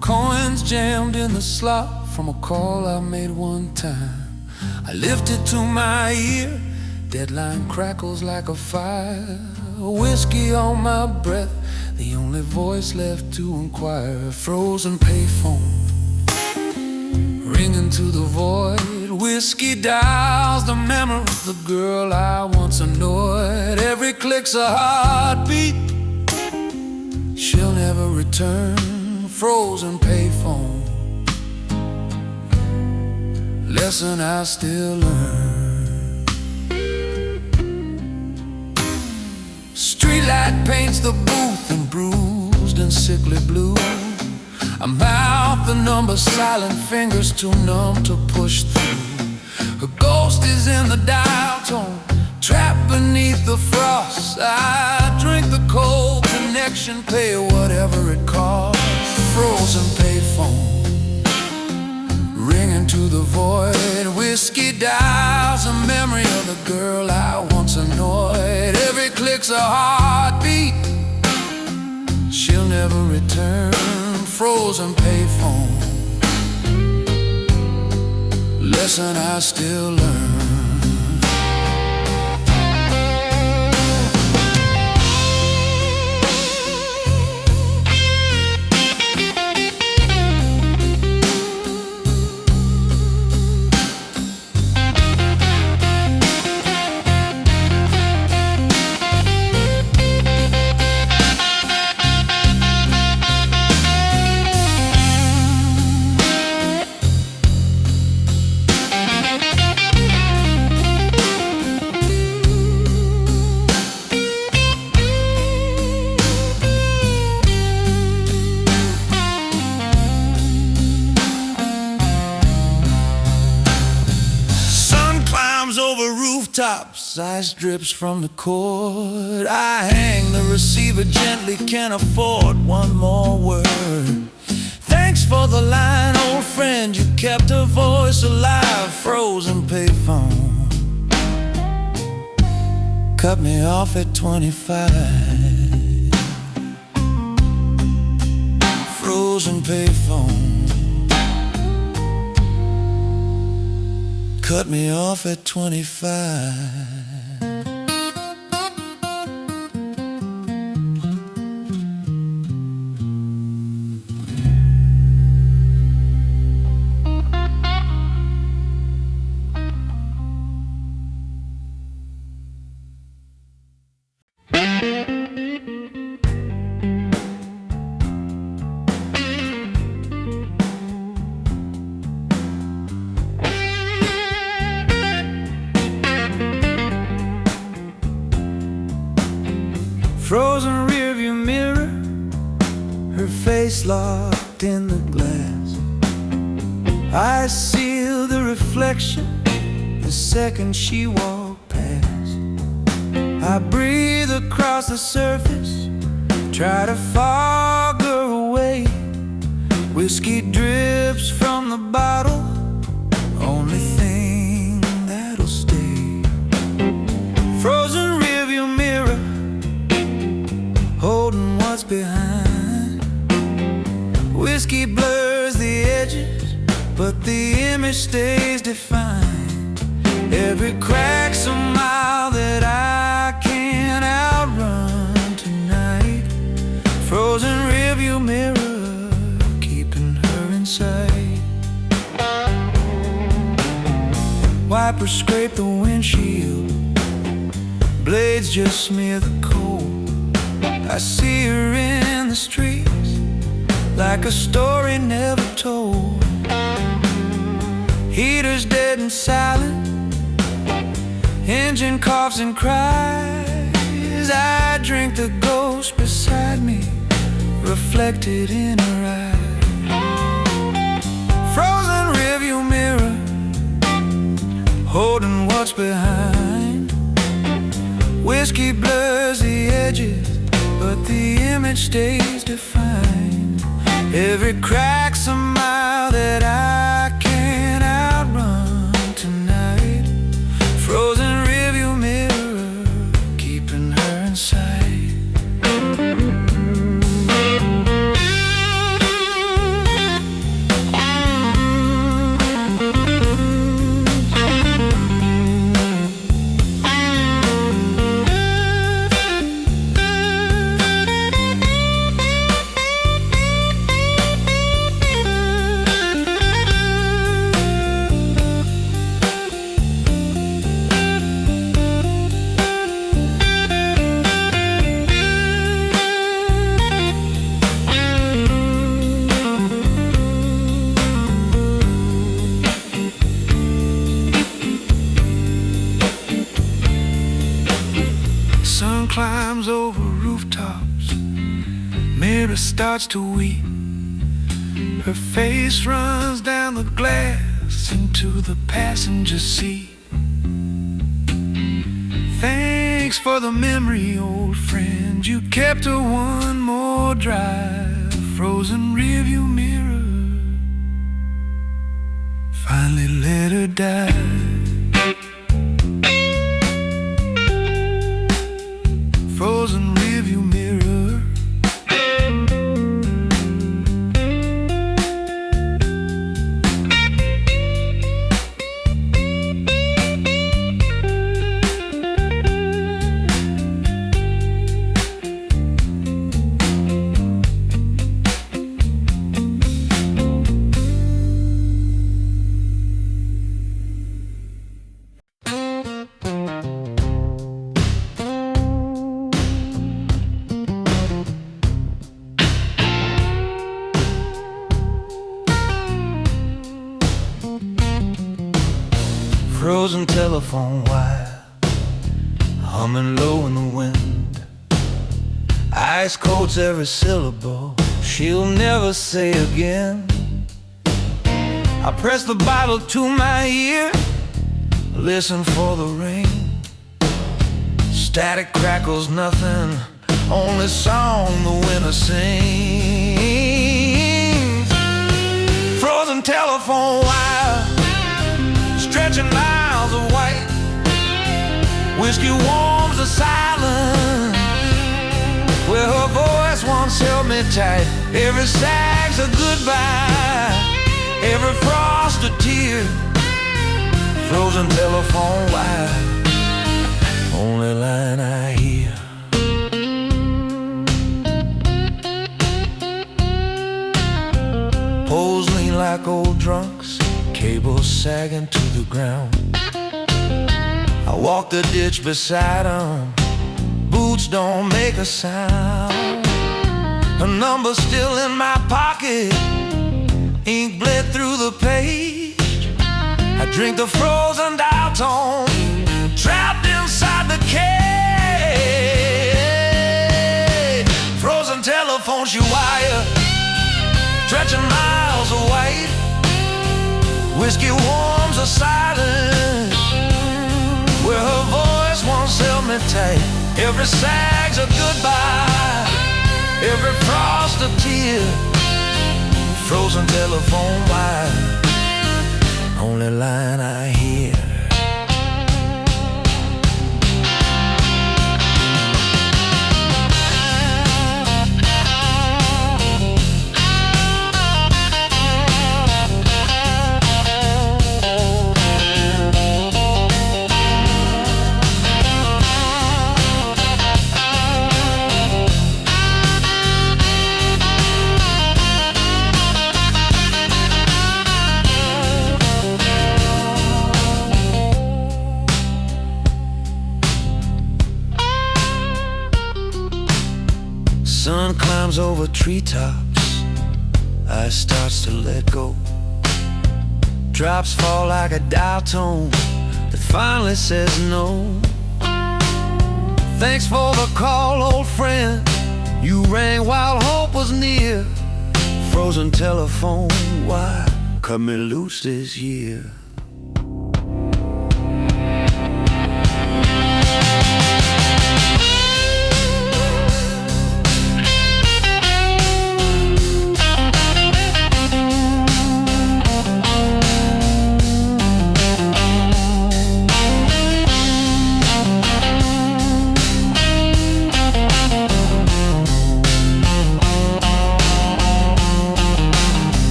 coins jammed in the slot from a call I made one time. I lift it to my ear, deadline crackles like a fire, whiskey on my breath, the only voice left to inquire. Frozen payphone ringing to the void, whiskey dials the memory of the girl I once annoyed. Every click's a heartbeat, she'll never return. Frozen payphone, lesson I still learn. Streetlight paints the booth in bruised and sickly blue. I mouth the number, silent fingers too numb to push through. Her ghost is in the dial tone, trapped beneath the frost. I drink the cold connection, pay whatever it costs. Frozen payphone ringing to the void, whiskey dials a memory of the girl I once annoyed. Every click's a heartbeat, she'll never return. Frozen payphone, lesson I still learn. Over rooftops, ice drips from the cord. I hang the receiver gently, can't afford one more word. Thanks for the line, old friend, you kept her voice alive. Frozen payphone cut me off at 25. Frozen payphone cut me off at 25. Frozen rearview mirror, her face locked in the glass. I seal the reflection the second she walked past. I breathe across the surface, try to fog her away. Whiskey drips from the bottle, only thing that'll stay. Frozen rearview mirror, holding what's behind. Whiskey blurs the edges, but the image stays defined. Every crack's a mile that I can't wipers scrape the windshield, blades just smear the coal. I see her in the streets like a story never told. Heater's dead and silent, engine coughs and cries. I drink the ghost beside me, reflected in her eyes. Frozen rearview mirror, holding what's behind. Whiskey blurs the edges, but the image stays defined. Every crack's a mile that I can't outrun tonight. Frozen rearview mirror, keeping her in sight. Sun climbs over rooftops, mirror starts to weep. Her face runs down the glass into the passenger seat. Thanks for the memory, old friend, you kept her one more drive. Frozen rearview mirror, finally let her die. Frozen rearview mirror, frozen telephone wire, humming low in the wind. Ice coats every syllable she'll never say again. I press the bottle to my ear, listen for the rain. Static crackles nothing, only song the winter sings. Frozen telephone wire, stretching miles of white. Whiskey warms the silence where her voice once held me tight. Every sag's a goodbye, every frost a tear. Frozen telephone wire, only line I hear. Poles lean like old drunks, cables sagging to the ground. I walk the ditch beside 'em, boots don't make a sound. A number still in my pocket, ink bled through the page. I drink the frozen dial tone, trapped inside the cage. Frozen telephone she wire, stretching miles of white. Whiskey warms the silence where her voice once held me tight. Every sag's a goodbye, every frost a tear. Frozen telephone wire, only line I hear. sun climbs over treetops, ice starts to let go. Drops fall like a dial tone that finally says no. Thanks for the call, old friend. You rang while hope was near. Frozen telephone wire cut me loose this year.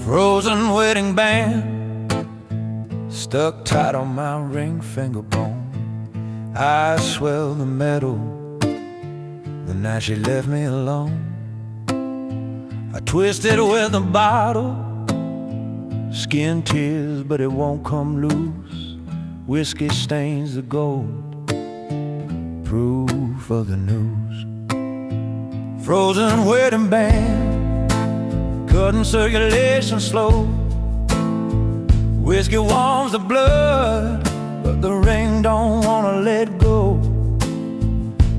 Frozen wedding band stuck tight on my ring finger bone. I swell the metal the night she left me alone. I twisted with a bottle, skin tears but it won't come loose. Whiskey stains the gold, proof of the news. Frozen wedding band, cutting circulation slow. Whiskey warms the blood, but the ring don't wanna let go.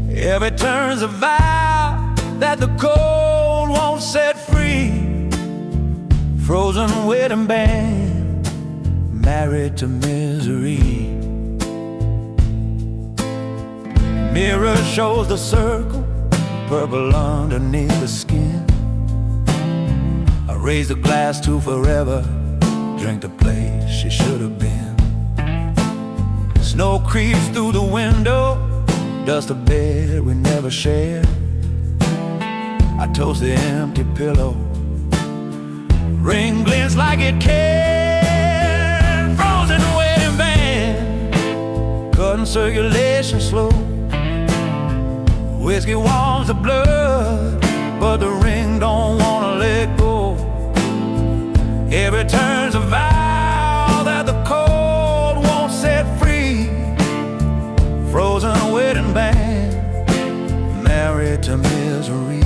Every turn's a vow that the cold won't set free. Frozen wedding band, married to misery. Mirror shows the circle, purple underneath the skin. Raise the glass to forever, drink the place she should have been. Snow creeps through the window, dust a bed we never shared. I toast the empty pillow, ring glints like it cared. Frozen wedding band, cutting circulation slow. Whiskey warms the blood, but the ring don't wanna let go. Every turn's a vow that the cold won't set free. Frozen wedding band, married to misery.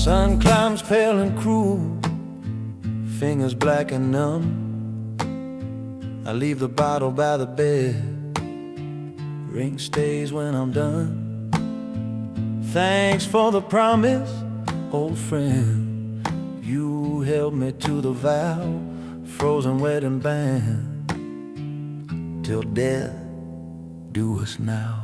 Sun climbs pale and cruel, fingers black and numb. I leave the bottle by the bed, ring stays when I'm done. Thanks for the promise, old friend. You held me to the vow. Frozen wedding band, till death do us now.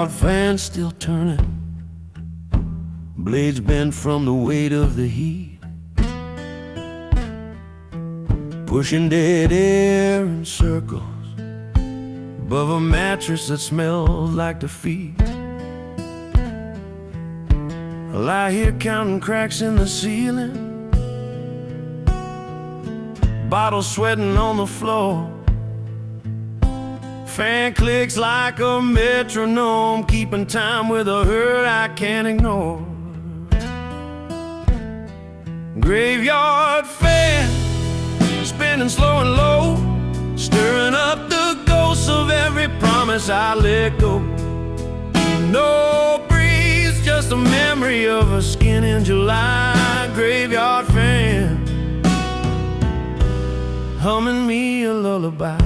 Graveyard fan still turning, blades bent from the weight of the heat, pushing dead air in circles above a mattress that smells like defeat. I lie here counting cracks in the ceiling, bottles sweating on the floor. Fan clicks like a metronome, keeping time with a hurt I can't ignore. Graveyard fan, spinning slow and low, stirring up the ghosts of every promise I let go. No breeze, just a memory of a skin in July. Graveyard fan, humming me a lullaby.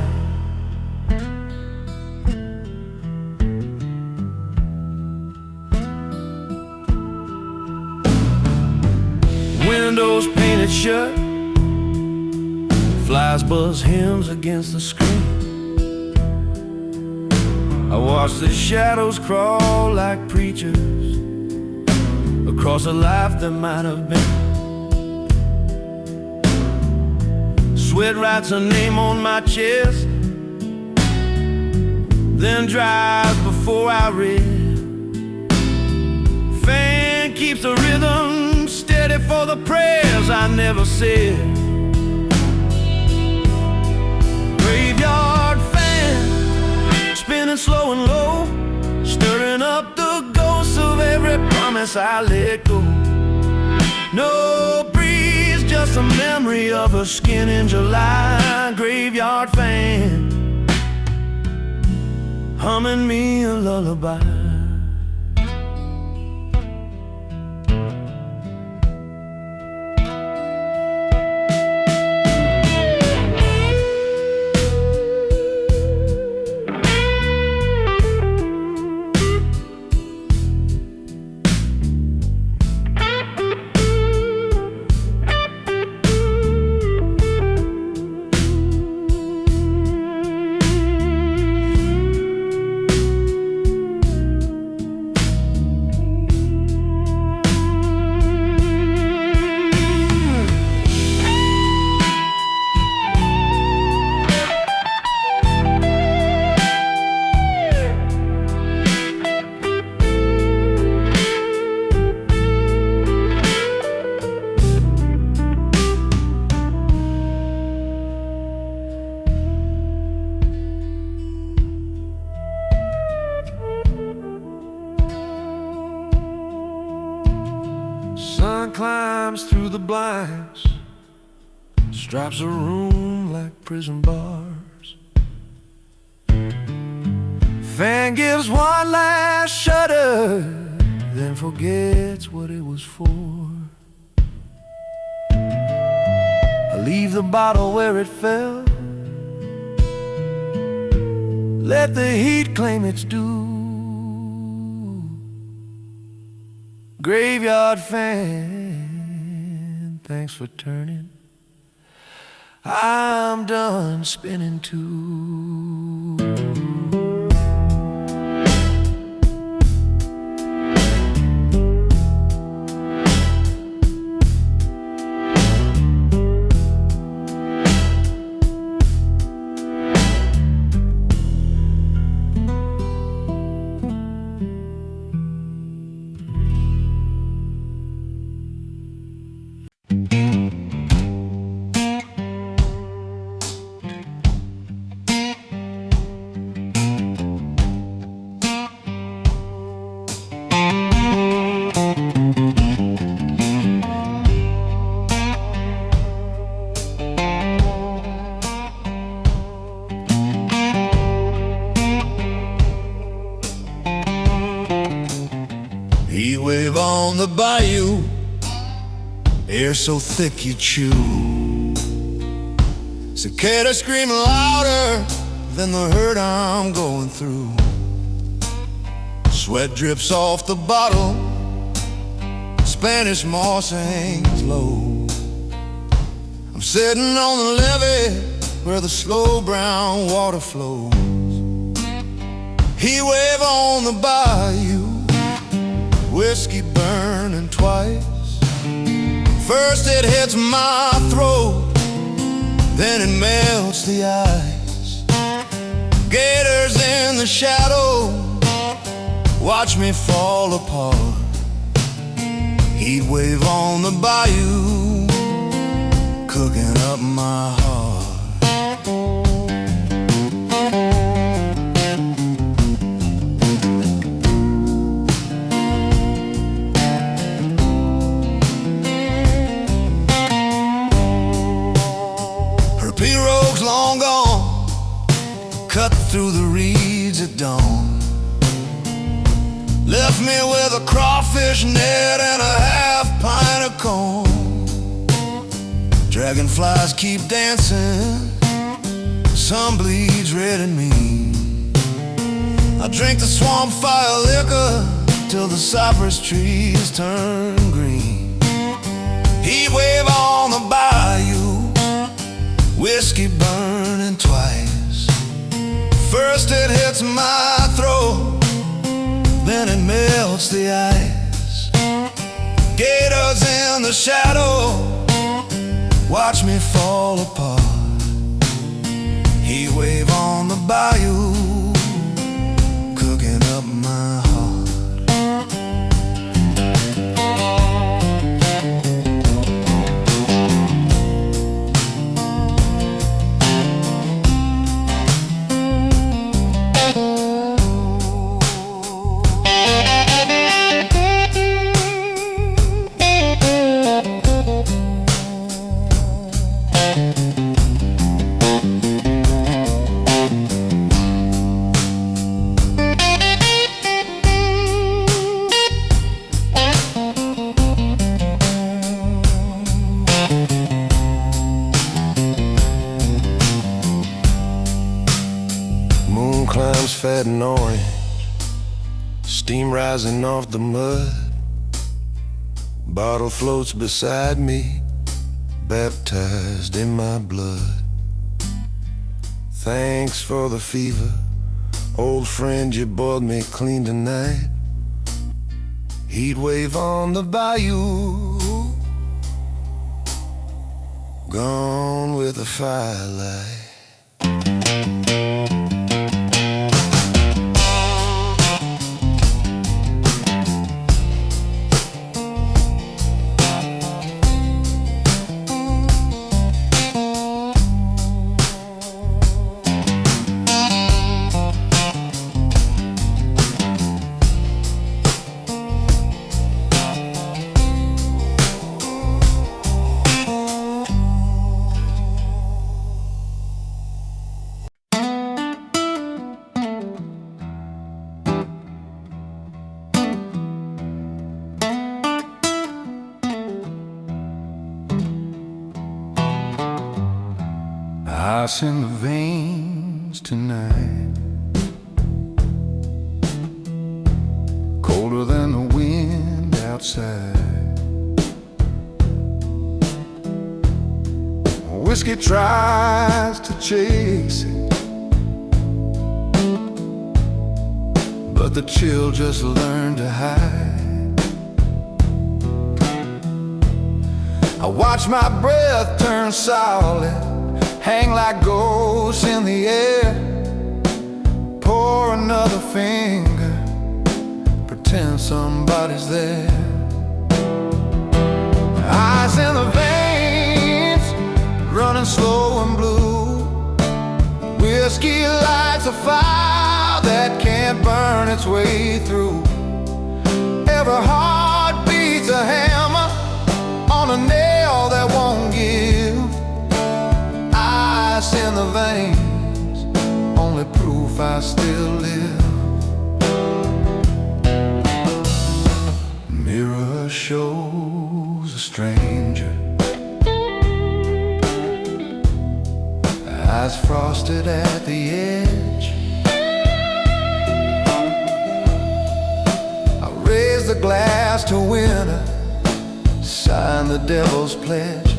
Windows painted shut, flies buzz hymns against the screen. I watch the shadows crawl like preachers across a life that might have been. Sweat writes a name on my chest, then dries before I read. Fan keeps the rhythm steady for the prayers I never said. Graveyard fan, spinning slow and low, stirring up the ghosts of every promise I let go. No breeze, just a memory of her skin in July. Graveyard fan, humming me a lullaby. Sun climbs through the blinds, stripes a room like prison bars. Fan gives one last shudder, then forgets what it was for. I leave the bottle where it fell, let the heat claim its due. Graveyard fan, thanks for turning, I'm done spinning too. Heat wave on the bayou, air so thick you chew. Cicada screaming louder than the hurt I'm going through. Sweat drips off the bottle, Spanish moss hangs low. I'm sitting on the levee where the slow brown water flows. Heat wave on the bayou, whiskey burning twice. First it hits my throat, then it melts the ice. Gators in the shadow, watch me fall apart. Heat wave on the bayou, cooking up my heart. Her pirogue's long gone, cut through the reeds at dawn. Left me with a crawfish net and a half pint of corn. Dragonflies keep dancing, sun bleeds red in me. I drink the swamp fire liquor till the cypress trees turn green. Heat wave on the bayou, whiskey burning twice. First it hits my throat, then it melts the ice. Gators in the shadow, watch me fall apart. Heat wave on the bayou, cooking up my heart. Moon climbs fat and orange, steam rising off the mud. Bottle floats beside me, baptized in my blood. Thanks for the fever, old friend, you boiled me clean tonight. Heat wave on the bayou, gone with the firelight. Ice in the veins tonight, colder than the wind outside. Whiskey tries to chase it, but the chill just learned to hide. I watch my breath turn solid, hang like ghosts in the air. Pour another finger, pretend somebody's there. Eyes in the veins, running slow and blue. Whiskey lights a fire that can't burn its way through. Every heart beats a hammer on a nail that won't give. Ice in the veins, only proof I still live. Mirror shows a stranger, eyes frosted at the edge. I raise the glass to winter, sign the devil's pledge.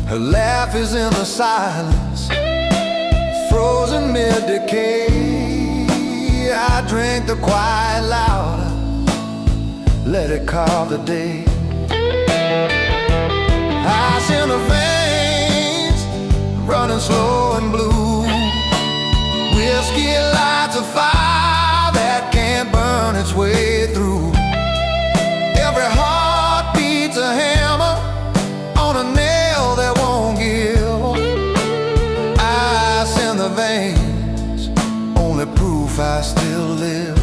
Her laugh is in the silence, frozen mid-decay. I drink the quiet louder, let it carve the day. Ice in the veins, running slow and blue. Whiskey lights a fire that can't burn its way through. Every heart beats a hammer on a nail that won't give. Ice in the veins, only proof I still live.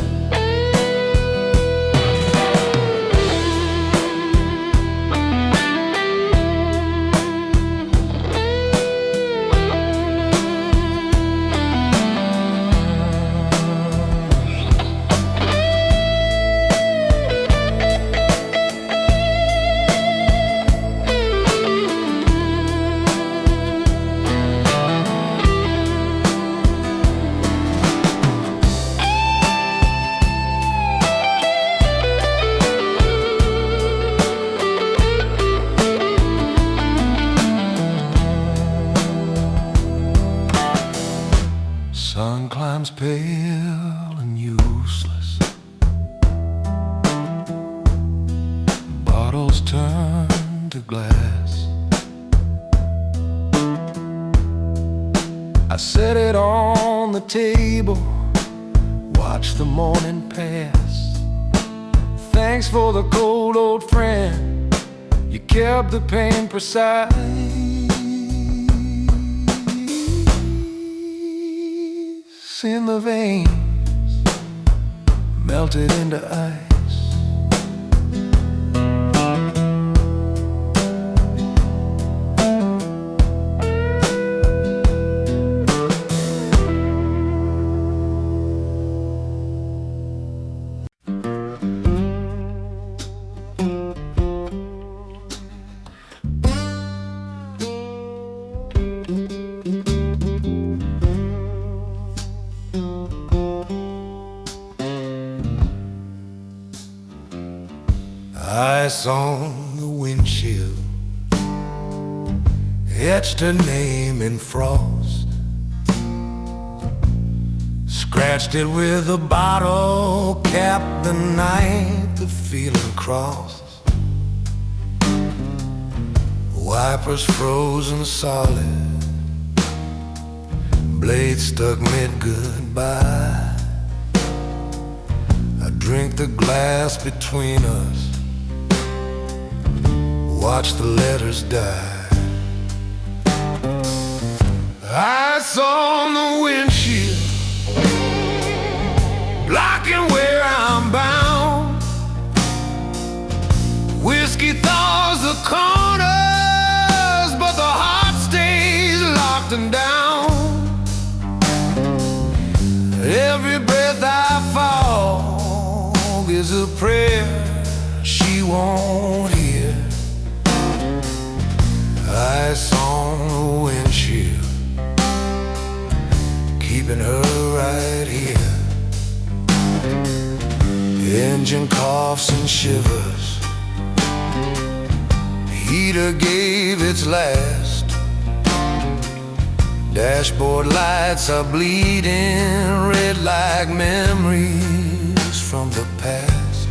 Sun climbs pale and useless. Bottles turn to glass. I set it on the table, watch the morning pass. Thanks for the cold old friend, you kept the pain precise. In the veins, melted into ice. Ice on the windshield, etched her name in frost. Scratched it with a bottle cap the night the feeling crossed. Wipers frozen solid, blade stuck mid-goodbye. I drink the glass between us, watch the letters die. Ice on the windshield, blocking where I'm bound. Whiskey thaws the corners, but the heart stays locked and down. Every breath I fall is a prayer she won't hear. Ice on the windshield, keeping her right here. Engine coughs and shivers, heater gave its last. Dashboard lights are bleeding red like memories from the past.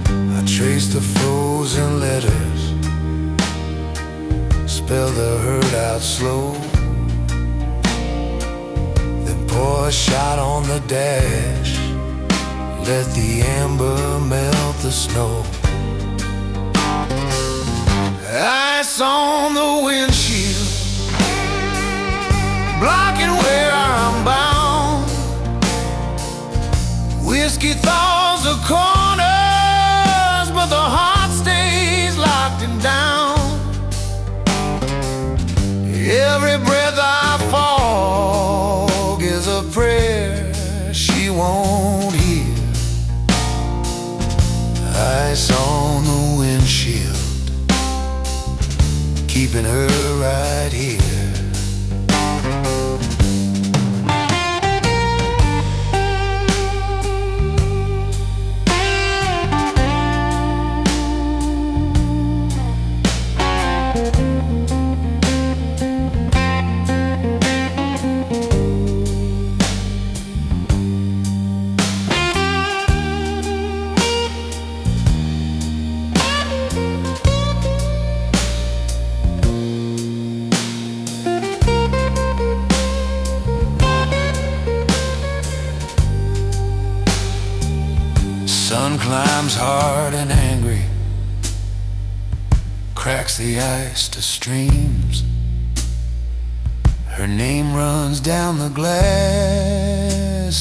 I trace the frozen letters, spell the hurt out slow, then pour a shot on the dash, let the amber melt the snow. Ice on the windshield, blocking where I'm bound. Whiskey thaws the corners, but the heart stays locked and down. Every breath I fog is a prayer she won't hear. Ice on the windshield, keeping her right here. cracks the ice to streams. Her name runs down the glass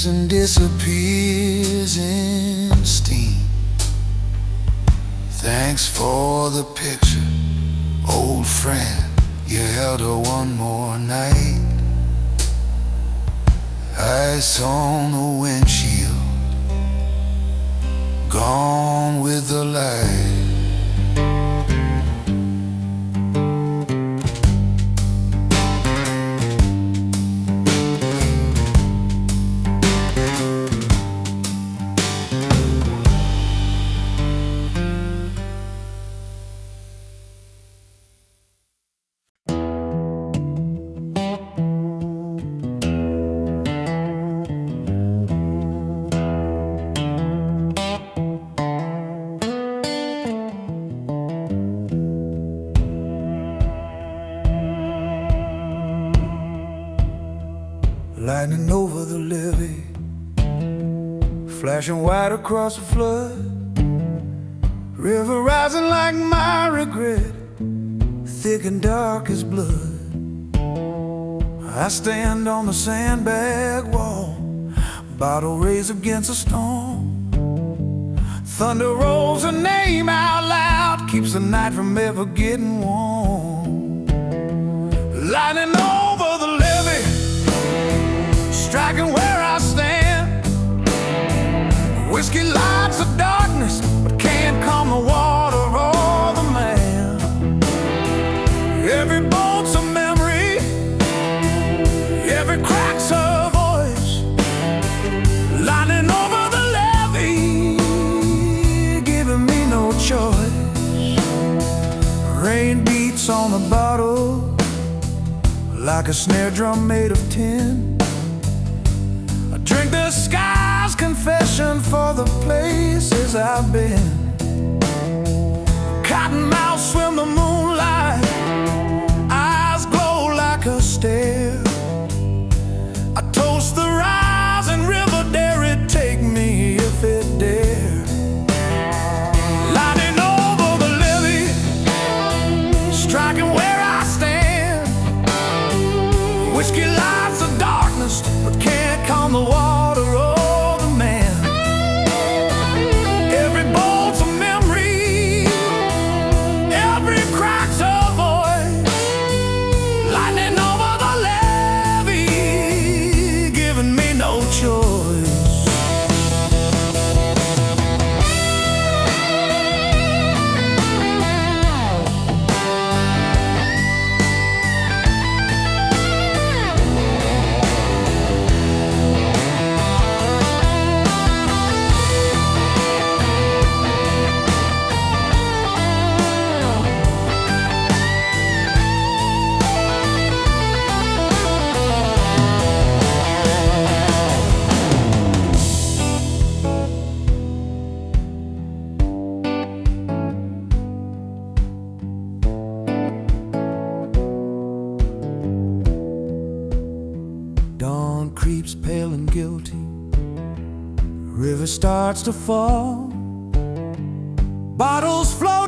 and disappears in steam. Thanks for the picture, old friend. You held her one more night. Ice on the windshield, gone with the light. Lightning over the levee, flashing white across the flood. River rising like my regret, thick and dark as blood. I stand on the sandbag wall, bottle raised against a storm. Thunder rolls her name out loud, keeps the night from ever getting warm. Lightning over the levee, striking where I stand. Whiskey lights the darkness, but can't calm the water or the man. Every bolt's a memory, every crack's a voice. Lightning over the levee, giving me no choice. Rain beats on the bottle like a snare drum made of tin. Drink the sky's confession for the places I've been. Cottonmouth swim the moonlight, eyes glow like a stare. I toast the rising river, dare it take me if it dare. Lightning over the levee, striking where I stand. Whiskey lights the darkness, but can't calm the water or the man. Every bolt's a memory, every crack's a voice. Lightning over the levee, giving me no choice. Dawn creeps pale and guilty, river starts to fall. Bottles flow